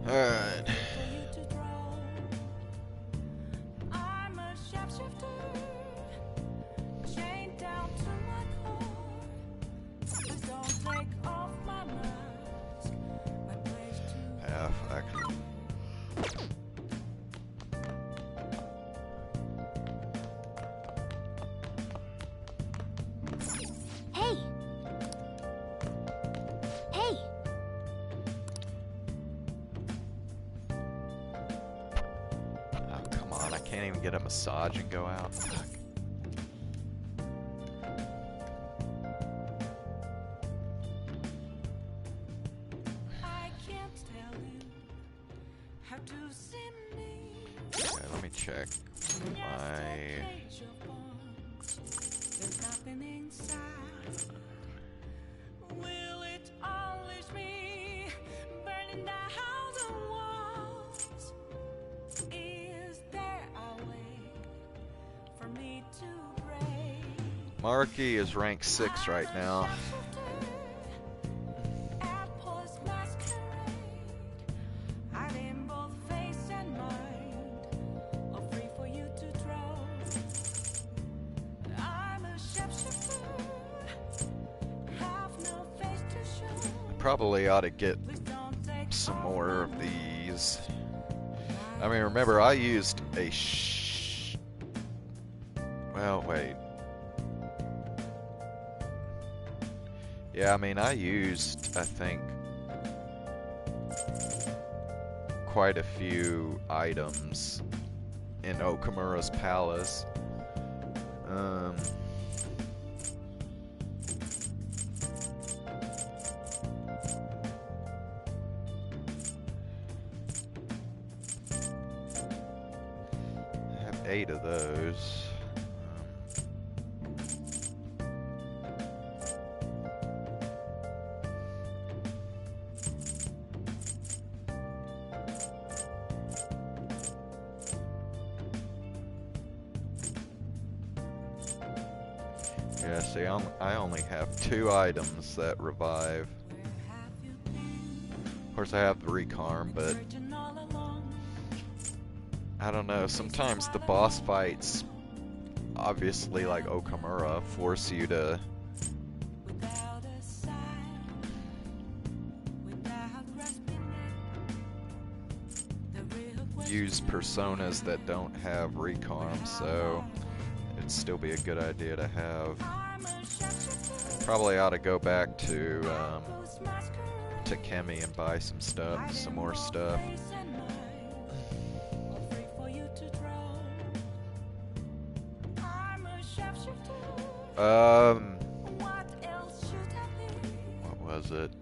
Alright. Yeah, fuck. Hey! Hey! Oh, come on, I can't even get a massage and go out. Fuck. Okay, let me check my... Marky is rank 6 right now. Probably ought to get some more of these. I mean, remember, I used a well, wait. Yeah, I mean, I used, I think, quite a few items in Okamura's palace. I have 8 of those. Yeah, see, I only have 2 items that revive. Of course, I have the recarm, but I don't know. Sometimes the boss fights, obviously, like Okamura, force you to use personas that don't have recarm, so it'd still be a good idea to have. Probably ought to go back to Kemi and buy some stuff, some more stuff. What was it?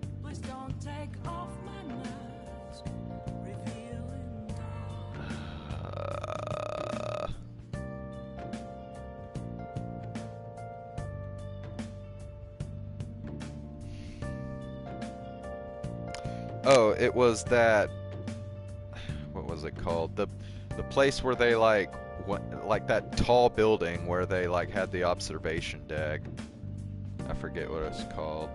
Oh, it was that. What was it called? The place where they like that tall building where they like had the observation deck. I forget what it's called.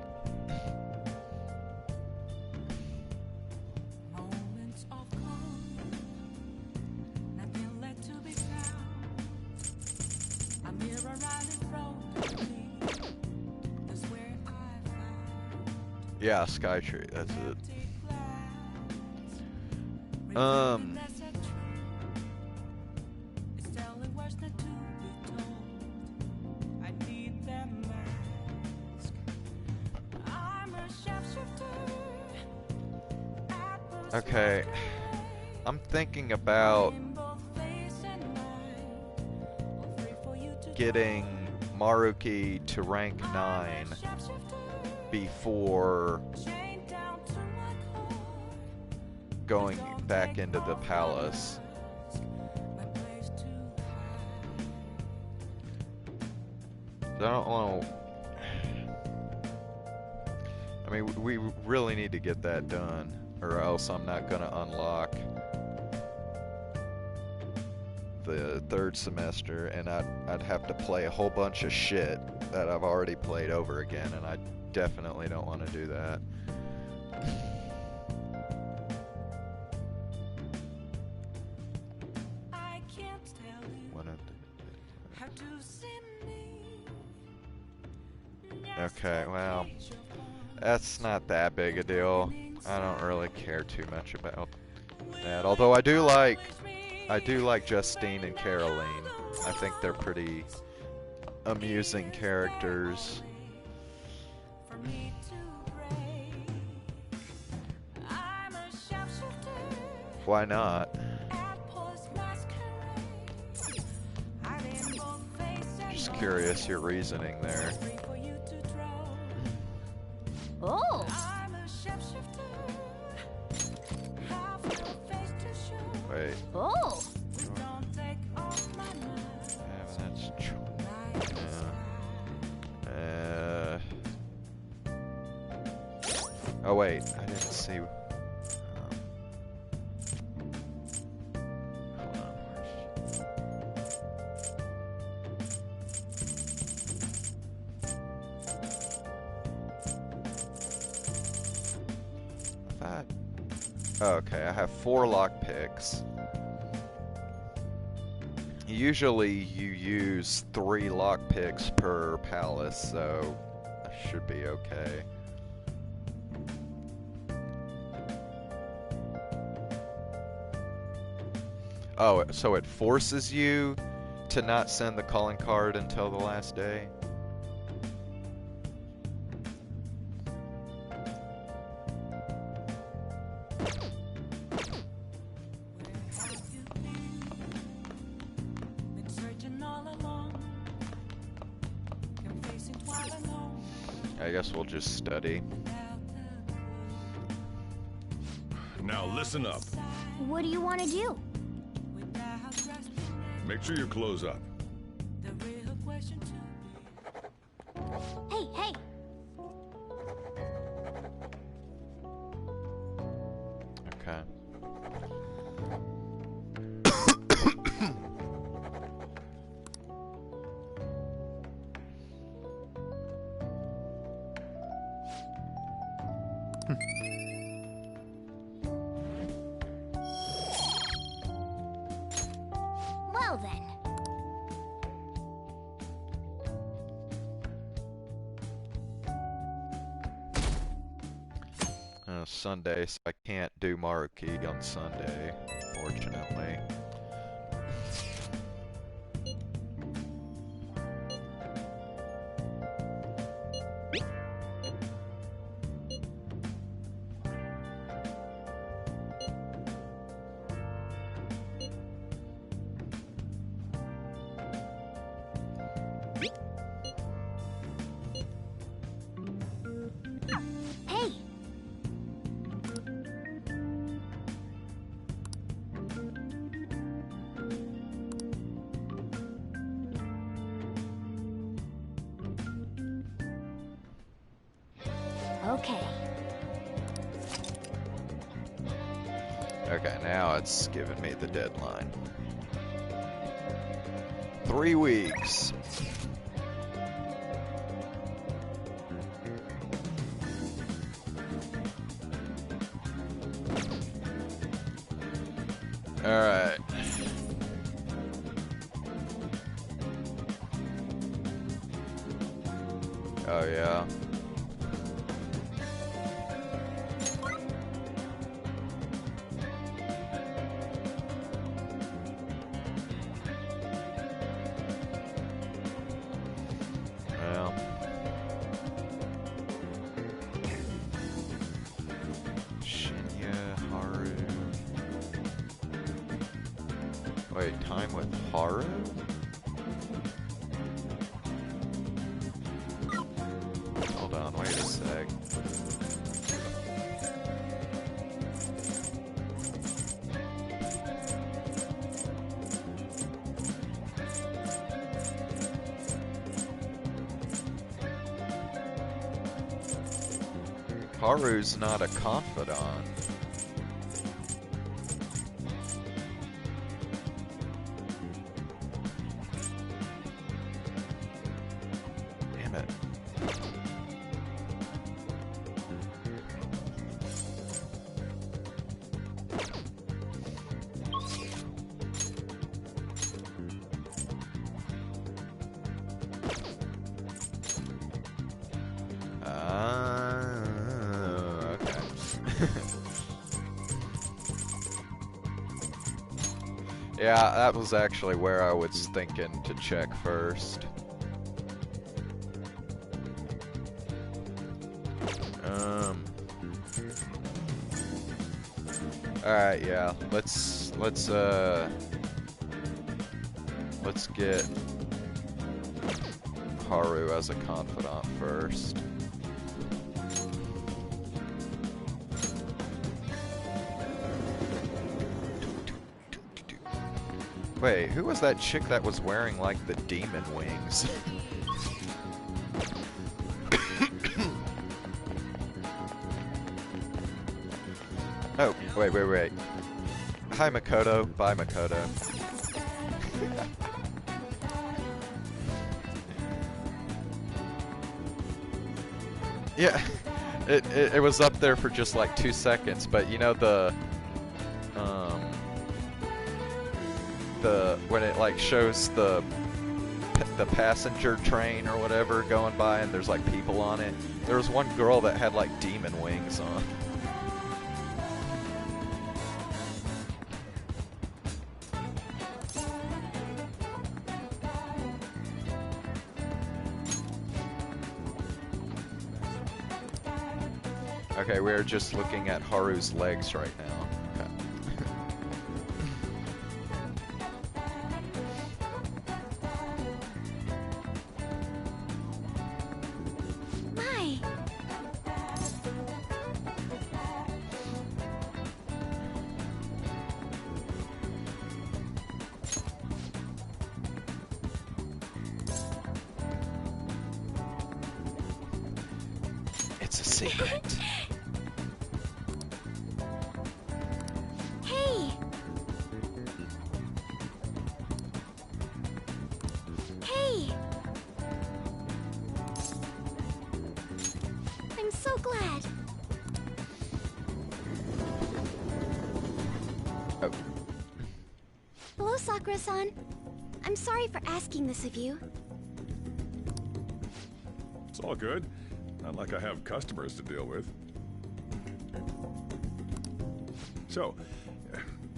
Yeah, Skytree, that's it. Okay, I'm thinking about getting Maruki to rank 9 before going back into the palace. I don't want to... I mean, we really need to get that done, or else I'm not going to unlock the third semester, and I'd have to play a whole bunch of shit that I've already played over again, and I definitely don't want to do that. Okay, well, that's not that big a deal. I don't really care too much about that. Although I do like Justine and Caroline. I think they're pretty amusing characters. Why not? Just curious your reasoning there. Oh! Wait. Oh! Yeah, that's true. Oh wait, I didn't see. Hold on. Okay, I have 4 lockpicks. Usually you use 3 lockpicks per palace, so I should be okay. Oh, so it forces you to not send the calling card until the last day? I guess we'll just study. Now listen up. What do you want to do? Make sure your clothes up. Hey, hey! Okay. Well then. Sunday, so I can't do Maruki on Sunday, fortunately. Hey! Okay. Okay, now it's giving me the deadline. 3 weeks. Alright. Oh yeah. Well. Shinya, Haru. Wait, time with Haru? Hold on, wait a sec. Haru's not a confidant. Damn it. Okay. Yeah, that was actually where I was thinking to check first. Alright, yeah. Let's get Haru as a confidant first. Wait, who was that chick that was wearing like the demon wings? Oh, wait. Hi Makoto, bye Makoto. Yeah, it was up there for just like 2 seconds, but you know the when it like shows the passenger train or whatever going by and there's like people on it. There was one girl that had like demon wings on. Okay, we're just looking at Haru's legs right now. Okay. My. It's a secret. Hey. Hey. I'm so glad. Oh. Hello, Sakura-san. I'm sorry for asking this of you. It's all good. Not like I have customers to deal with. So,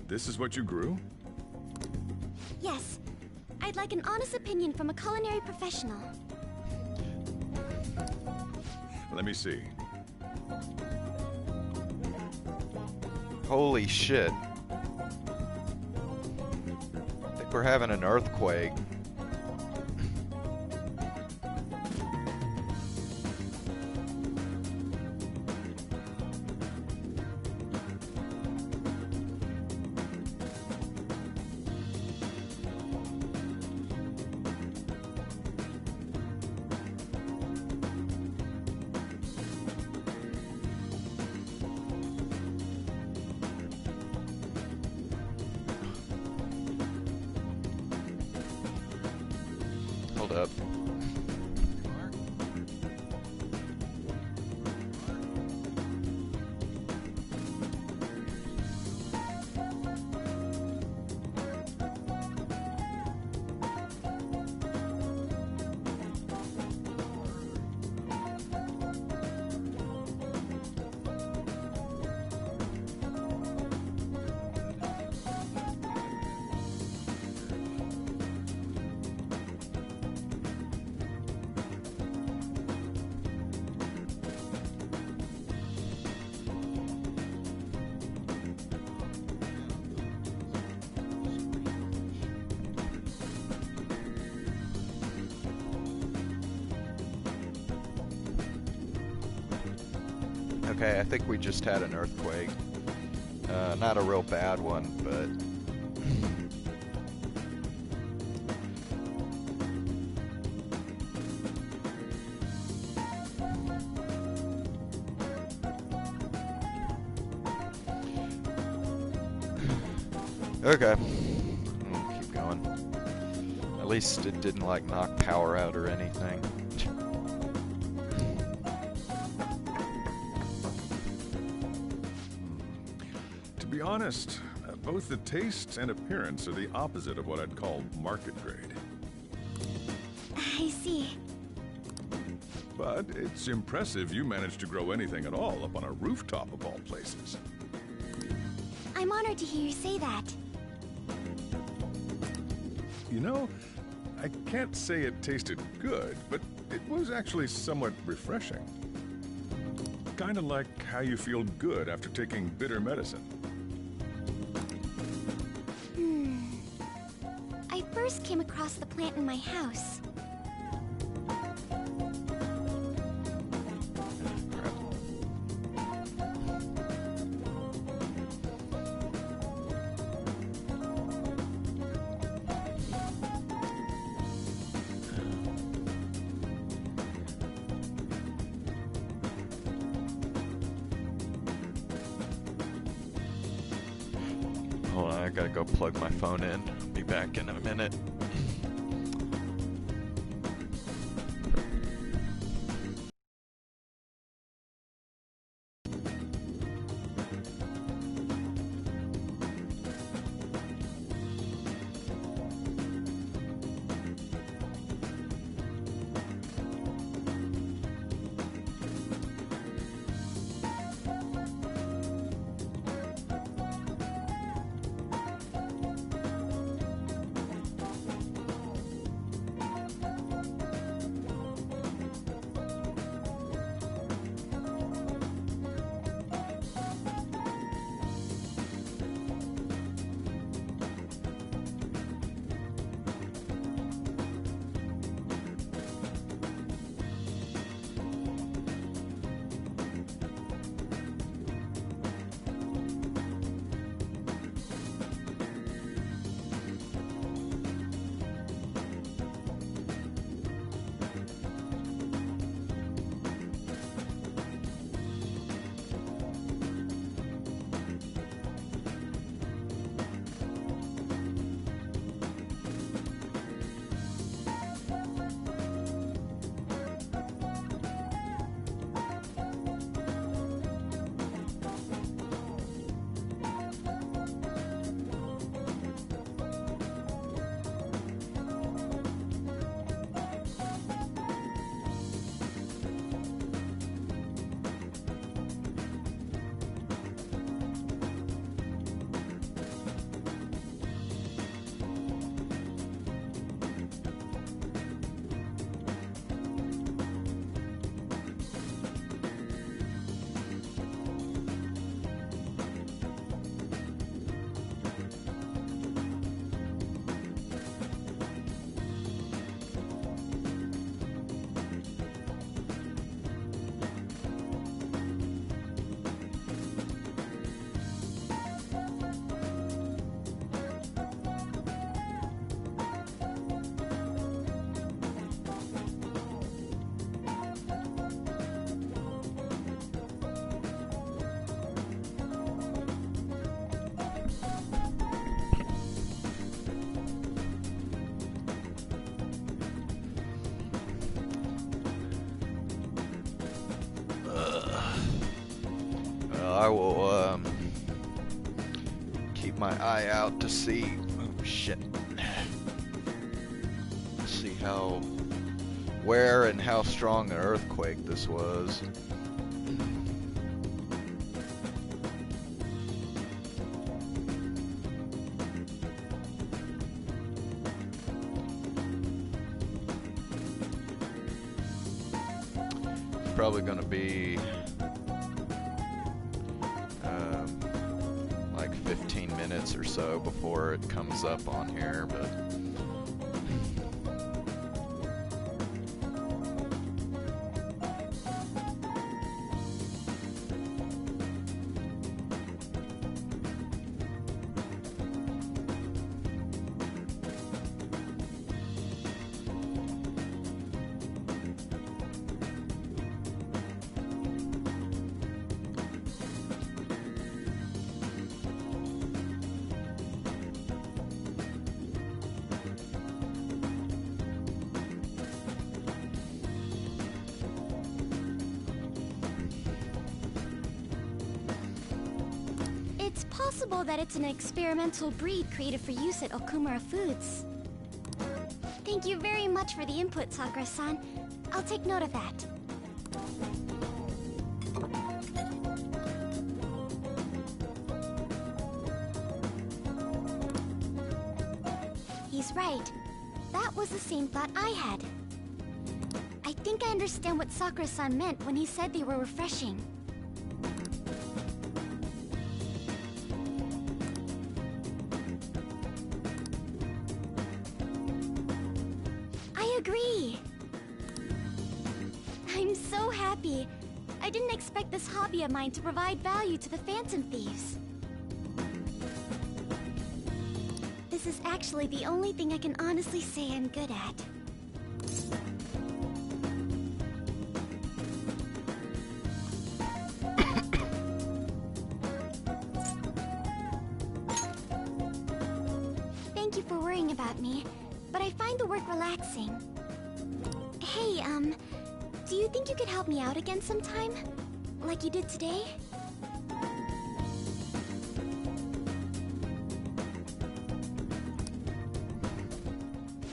this is what you grew? Yes. I'd like an honest opinion from a culinary professional. Let me see. Holy shit. I think we're having an earthquake. Hold up. Okay, I think we just had an earthquake. Not a real bad one, but... Okay. Keep going. At least it didn't like knock power out or anything. To be honest, both the taste and appearance are the opposite of what I'd call market grade. I see. But it's impressive you managed to grow anything at all up on a rooftop of all places. I'm honored to hear you say that. You know, I can't say it tasted good, but it was actually somewhat refreshing. Kinda like how you feel good after taking bitter medicine. I first came across the plant in my house. Hold on, I gotta go plug my phone in. Be back in a minute. I will keep my eye out to see. Oh shit! See where and how strong an earthquake this was. It's probably gonna be like 15 minutes or so before it comes up on here, but remarkable that it's an experimental breed created for use at Okumura Foods. Thank you very much for the input, Sakura-san. I'll take note of that. He's right. That was the same thought I had. I think I understand what Sakura-san meant when he said they were refreshing. I agree. I'm so happy. I didn't expect this hobby of mine to provide value to the Phantom Thieves. This is actually the only thing I can honestly say I'm good at. Thank you for worrying about me, but I find the work relaxing. Hey, do you think you could help me out again sometime? Like you did today?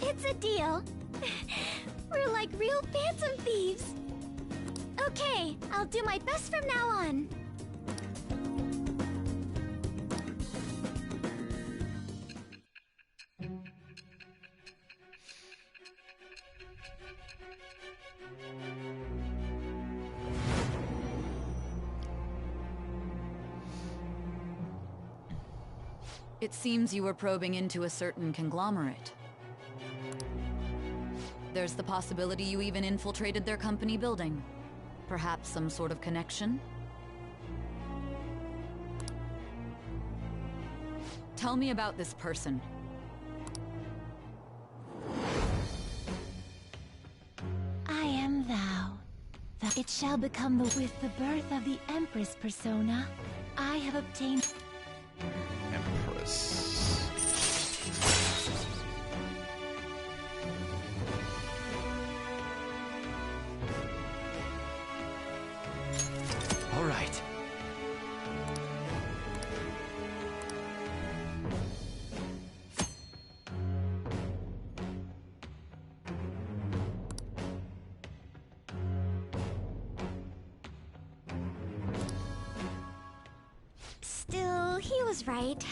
It's a deal. We're like real Phantom Thieves. Okay, I'll do my best from now on. It seems you were probing into a certain conglomerate. There's the possibility you even infiltrated their company building. Perhaps some sort of connection? Tell me about this person. I am thou. It shall become with the birth of the Empress persona. I have obtained... Empress. All right. Still, he was right.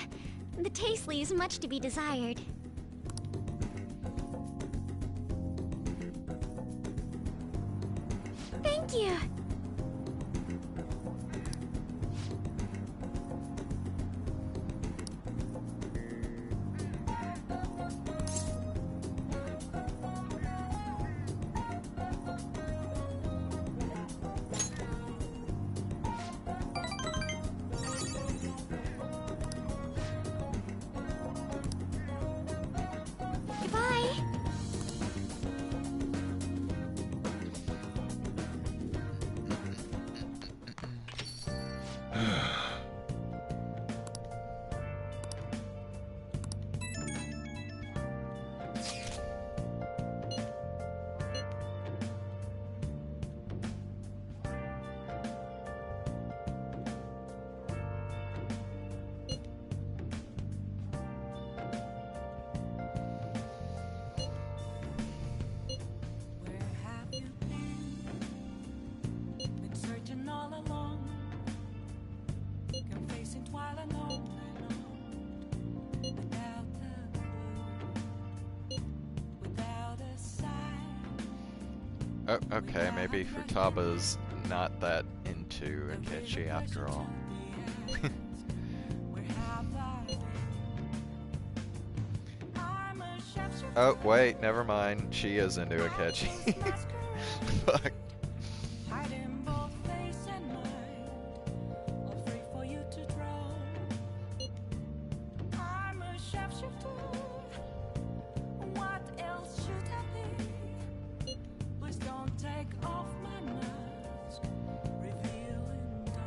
The taste leaves much to be desired. Thank you! Goodbye! Been searching all along, confessing while alone and without a clue, without a sign. Oh, okay, maybe Futaba's not that into Akechi after all. Oh, wait, never mind. She is into Akechi. Fuck. Hiding both face and mind, all free for you to draw. I'm a shapeshifter. What else should I be? Please don't take off my mask, revealing dark.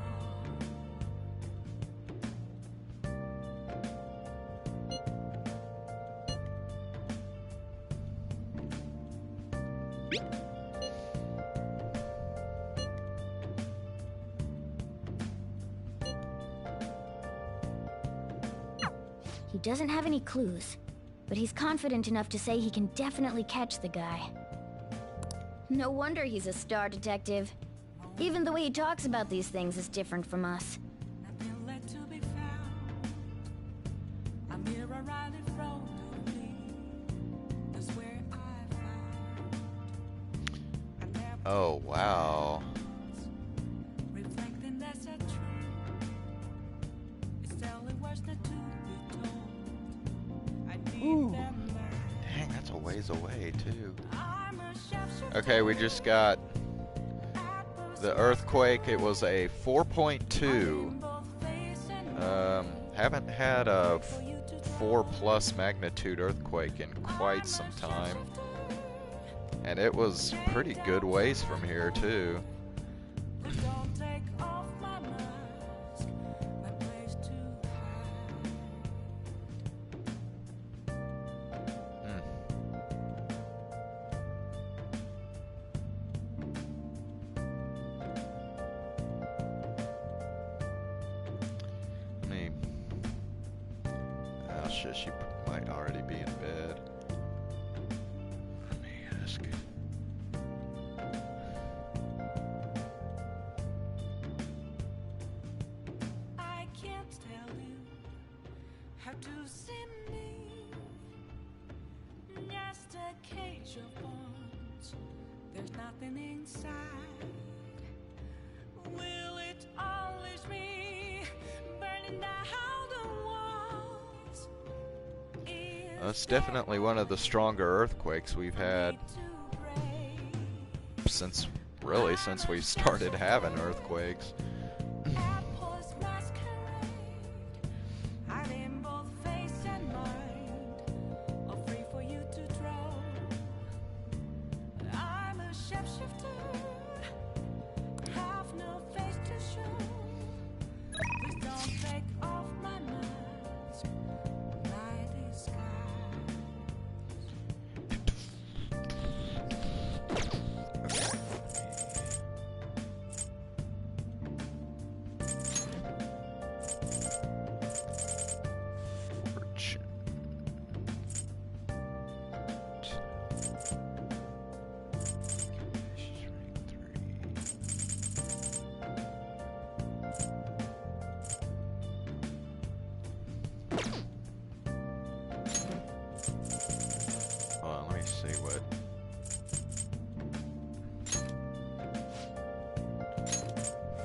He doesn't have any clues, but he's confident enough to say he can definitely catch the guy. No wonder he's a star detective. Even the way he talks about these things is different from us. Oh, wow. Ooh. Dang, that's a ways away, too. Okay, we just got the earthquake. It was a 4.2. Haven't had a 4+ magnitude earthquake in quite some time. And it was pretty good ways from here, too. Oh shit, she might already be in bed. Let me ask. I can't tell you how to see me. Just a cage of bones. There's nothing inside. Will it always be burning down the walls? It's definitely one of the stronger earthquakes we've had since we started having earthquakes.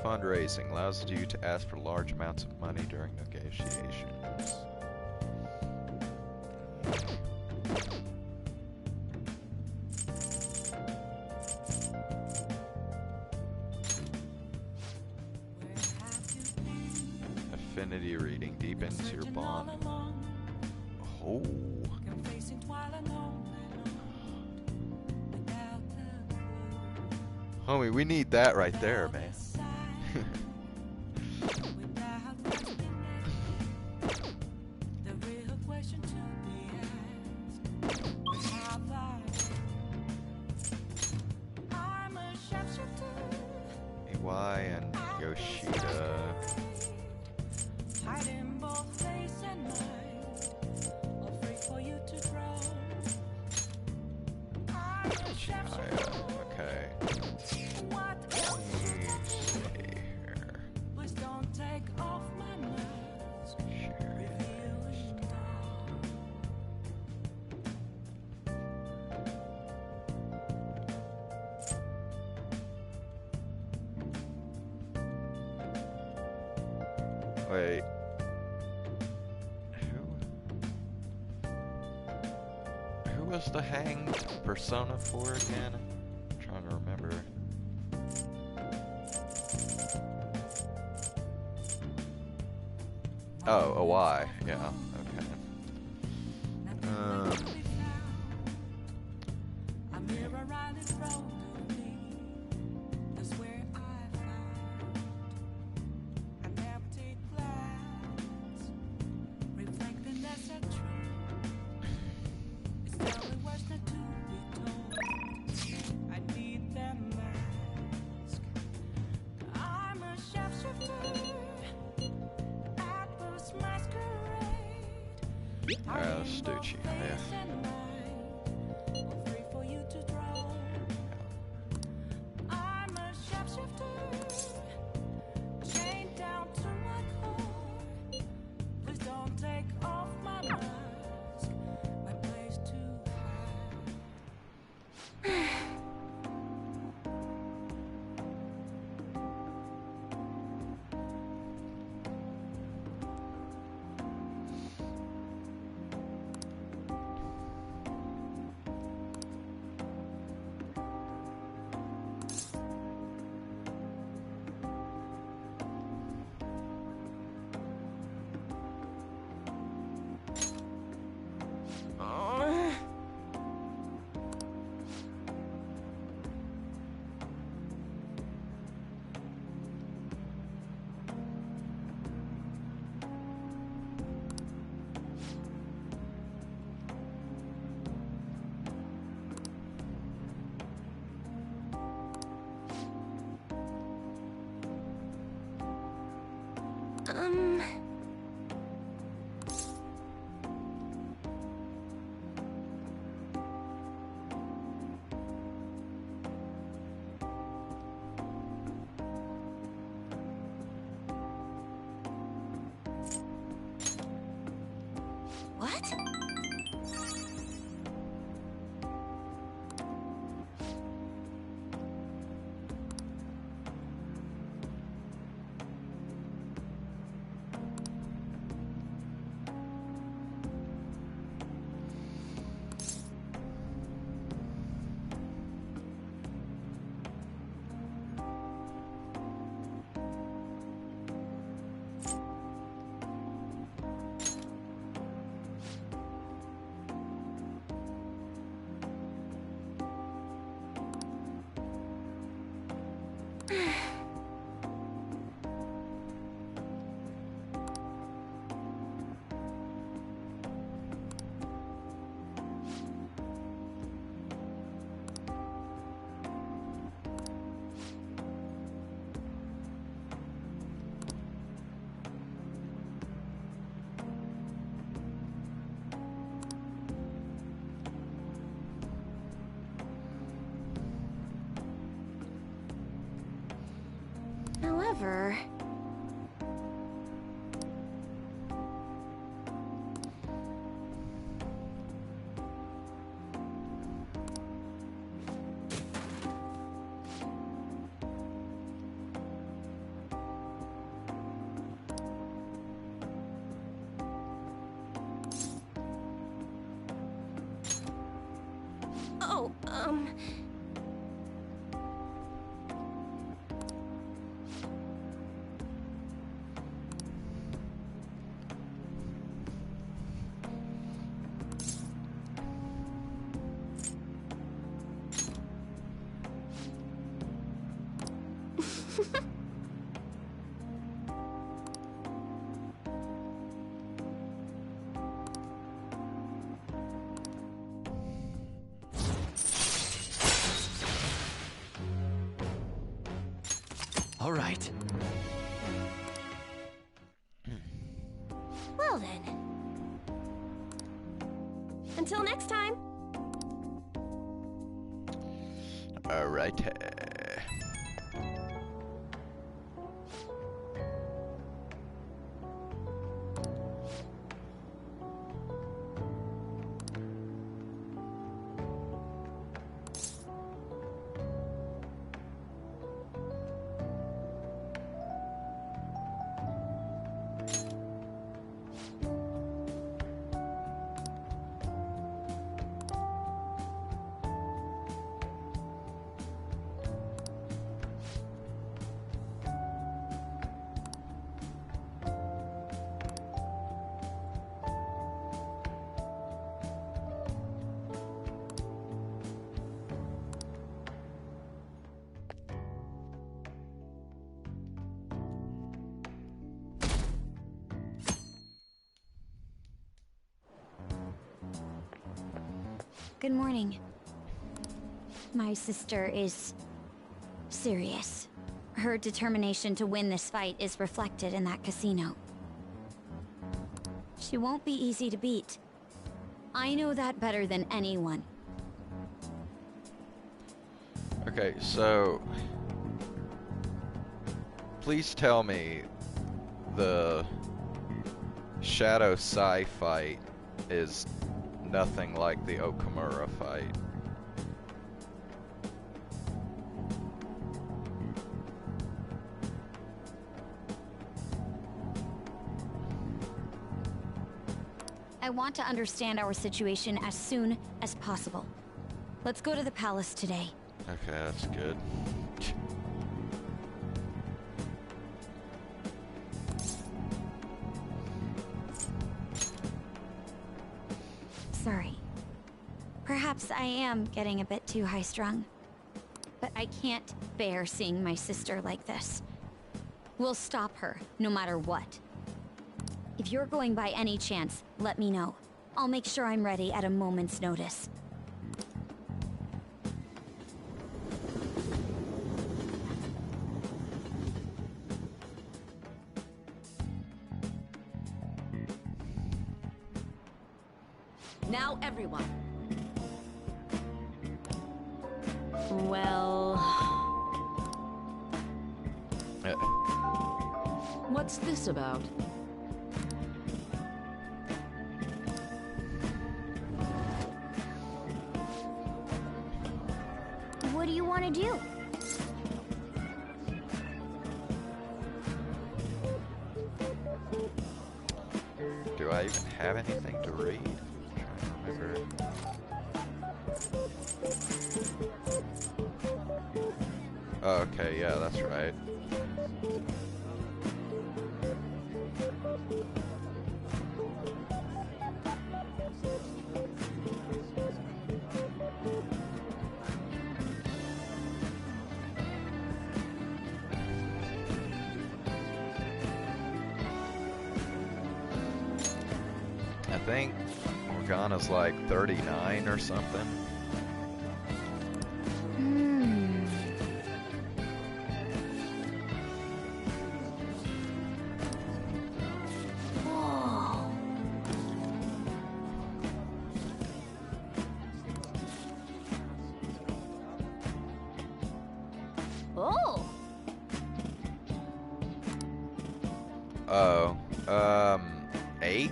Fundraising allows you to ask for large amounts of money during negotiations. Affinity reading deepens your bond. Oh. Homie, we need that right there, man. EY and Yoshida. Okay. Wait. Who was the hanged persona for again? I'm trying to remember. Oh, a Y. Yeah. Okay. Let's do Chief Myth. Free for you to draw. I'm a shapeshifter, chained down to my core. Please don't take off my mask, my place to hide. What? However... Oh, All right. well then. Until next time. Alright. Good morning. My sister is... serious. Her determination to win this fight is reflected in that casino. She won't be easy to beat. I know that better than anyone. Okay, so please tell me the Shadow Sai fight is nothing like the Okamura fight. I want to understand our situation as soon as possible. Let's go to the palace today. Okay, that's good. Sorry. Perhaps I am getting a bit too high-strung. But I can't bear seeing my sister like this. We'll stop her, no matter what. If you're going by any chance, let me know. I'll make sure I'm ready at a moment's notice. Now, everyone. Well... What's this about? What do you want to do? Do I even have anything to read? I'm trying to remember. Oh, okay, yeah, that's right. I think Morgana's like 39 or something. Oh! Oh, 8?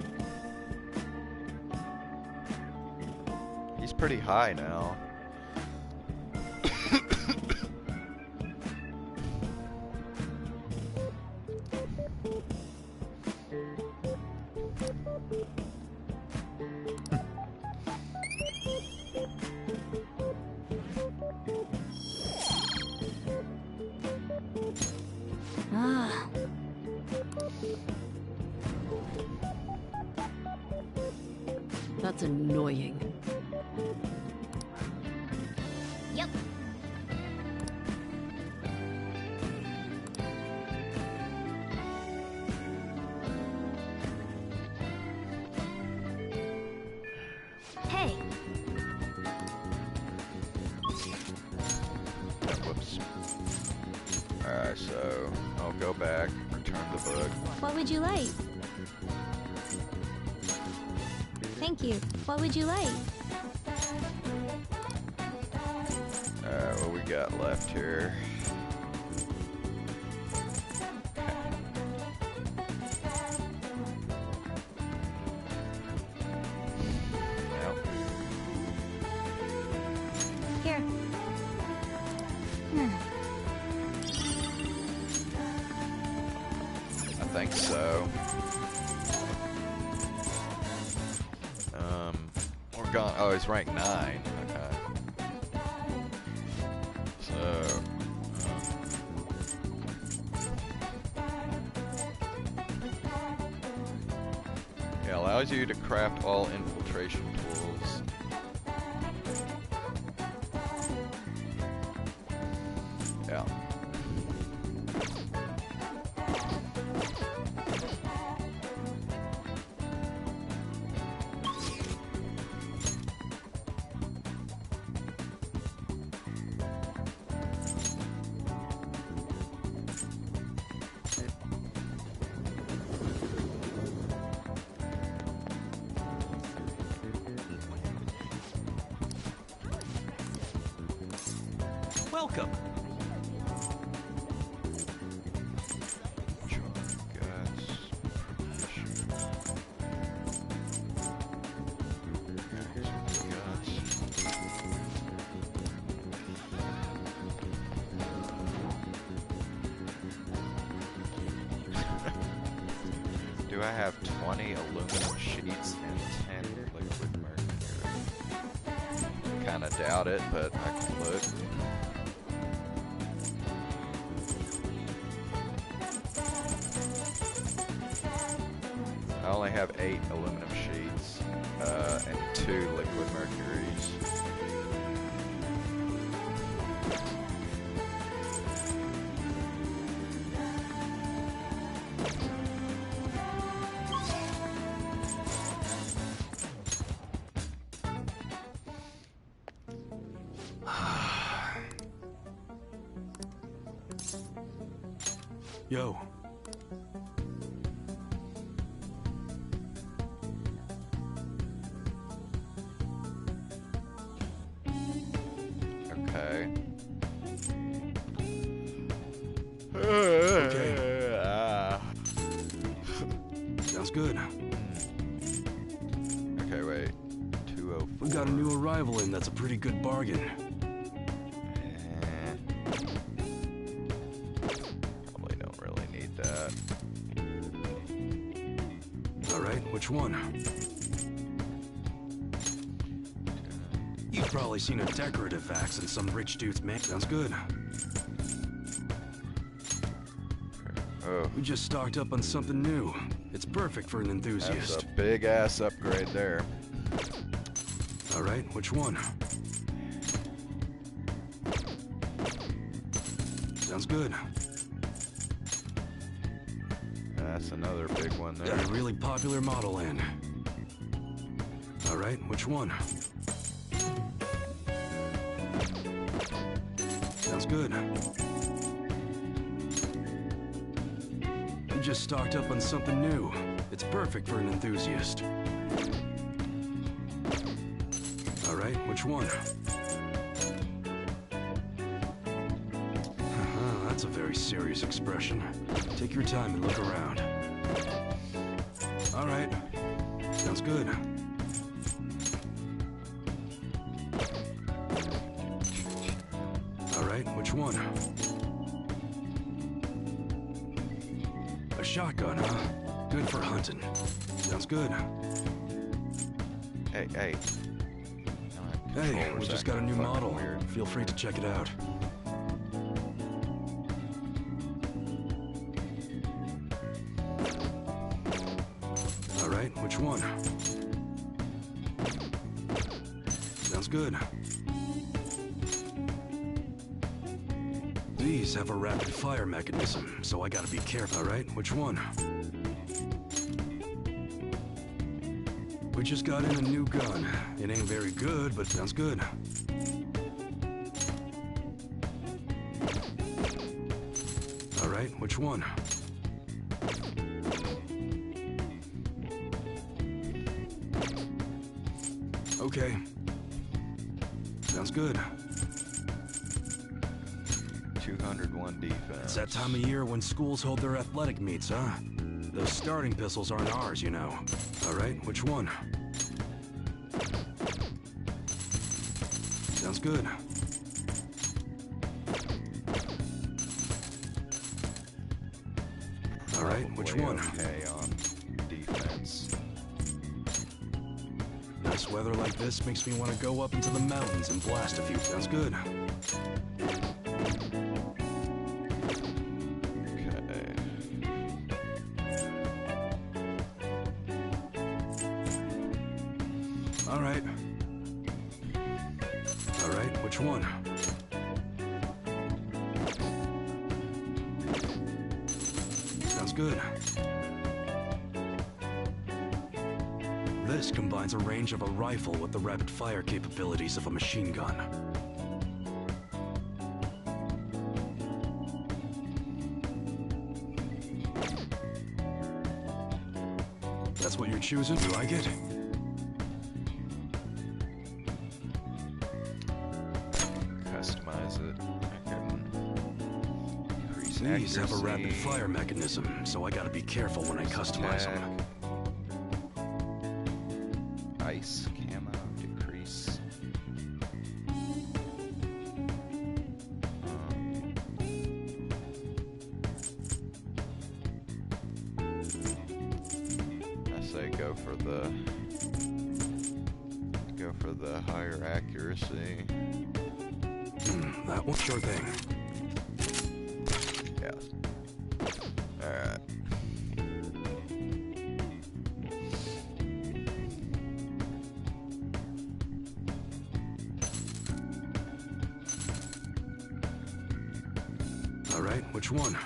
He's pretty high now. Ah. That's annoying. Yep. Hey. Whoops. Alright, so I'll go back, return the book. What would you like? Thank you. What would you like? Alright, what we got left here? Yep. Here. I think so. Morgana, oh, he's rank 9. Okay. So, yeah, allows you to craft all infiltration tools. Yeah. welcome. Do I have 20 aluminum sheets and 10 liquid mercury? Kinda doubt it, but I can look. I only have 8 aluminum sheets and 2 liquid mercuries. Yo. Okay. Sounds good. Okay, wait. 204. We got a new arrival in that's a pretty good bargain. Probably don't really need that. Alright, which one? You've probably seen a decorative axe in some rich dude's man. Sounds good. Oh. We just stocked up on something new. It's perfect for an enthusiast. That's a big ass upgrade there. Alright, which one? Sounds good. That's another big one there. Got a really popular model in. Alright, which one? Sounds good. We just stocked up on something new. It's perfect for an enthusiast. Alright, which one? That's a very serious expression. Take your time and look around. Alright. Sounds good. Alright, which one? A shotgun, huh? Good for hunting. Sounds good. Hey. Hey, we just got a new model. Feel free to check it out. Alright, which one? Sounds good. These have a rapid fire mechanism, so I gotta be careful. Alright, which one? We just got in a new gun. It ain't very good, but sounds good. Alright, which one? Okay. Sounds good. 201 defense. It's that time of year when schools hold their athletic meets, huh? Those starting pistols aren't ours, you know. Alright, which one? Sounds good. Alright, which one? Okay on defense. Nice weather like this makes me want to go up into the mountains and blast a few. Sounds good. Alright. Alright, which one? Sounds good. This combines a range of a rifle with the rapid fire capabilities of a machine gun. That's what you're choosing? You like it? Customize it. These have a rapid Accuracy. fire mechanism, so I gotta be careful when I customize them. Ice camo decrease. I say go for the higher accuracy. That one, sure thing. Yes. Alright. Alright, which one?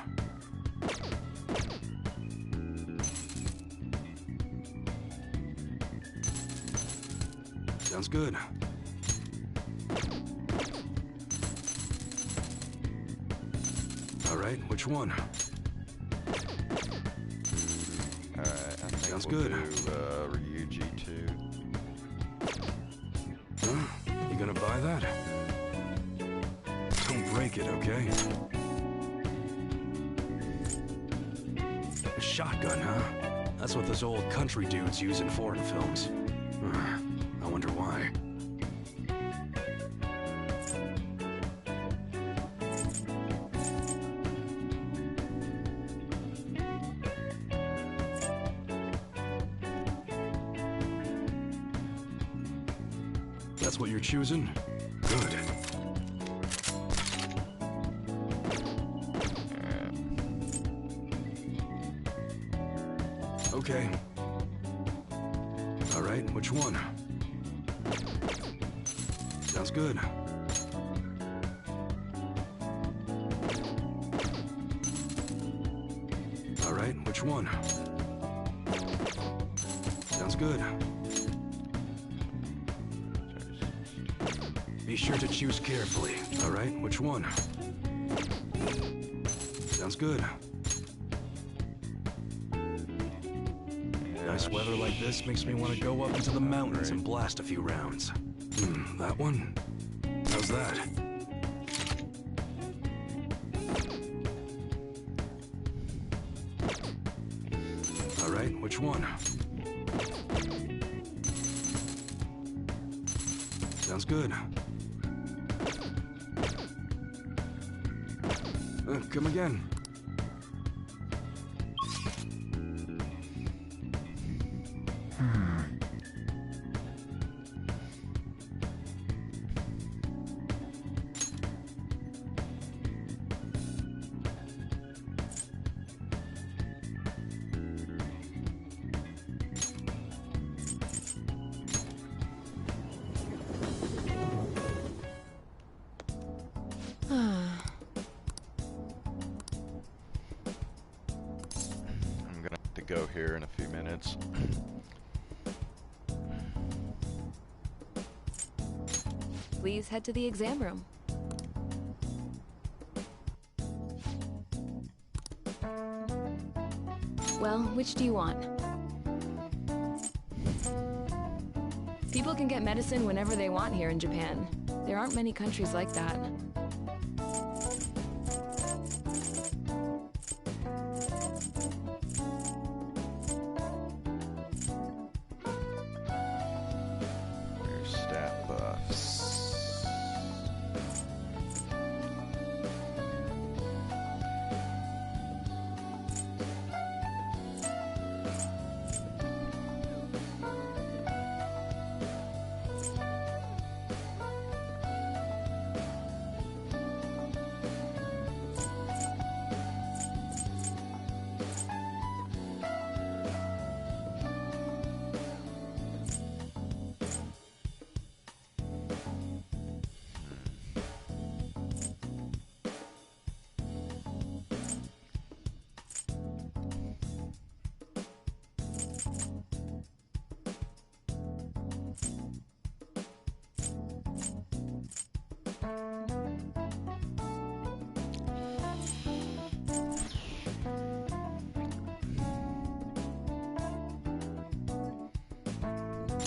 Sounds good. Alright, which one? Alright, I think Sounds we'll good. do Ryuji 2. Huh? You gonna buy that? Don't break it, okay? A shotgun, huh? That's what those old country dudes use in foreign films. I wonder why. That's what you're choosing? Good. Okay. All right, which one? Sounds good. All right, which one? Sounds good. Be sure to choose carefully. All right, which one? Sounds good. Nice weather like this makes me want to go up into the mountains and blast a few rounds. That one? How's that? All right, which one? Sounds good. Come again. I'm gonna have to go here in a few minutes. Please head to the exam room. Well, which do you want? People can get medicine whenever they want here in Japan. There aren't many countries like that. Your stat buffs.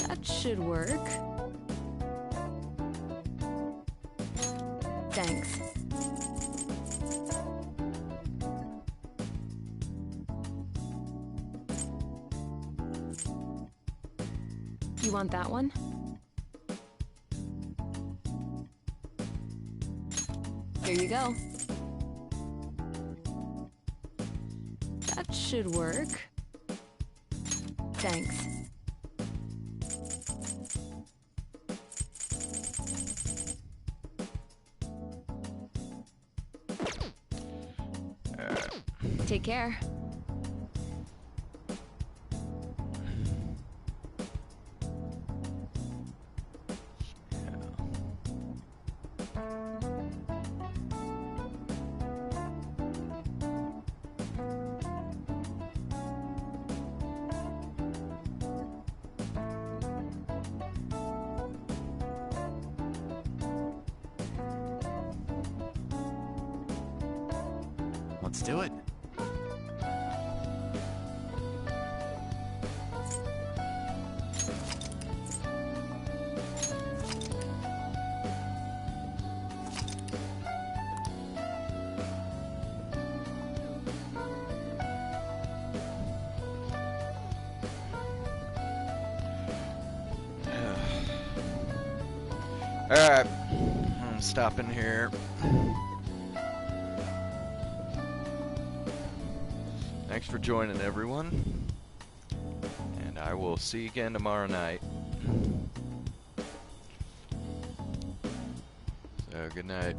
That should work. Thanks. You want that one? Here you go. That should work. Thanks. Take care. Let's do it. Alright, I'm stopping here. Thanks for joining, everyone. And I will see you again tomorrow night. So, good night.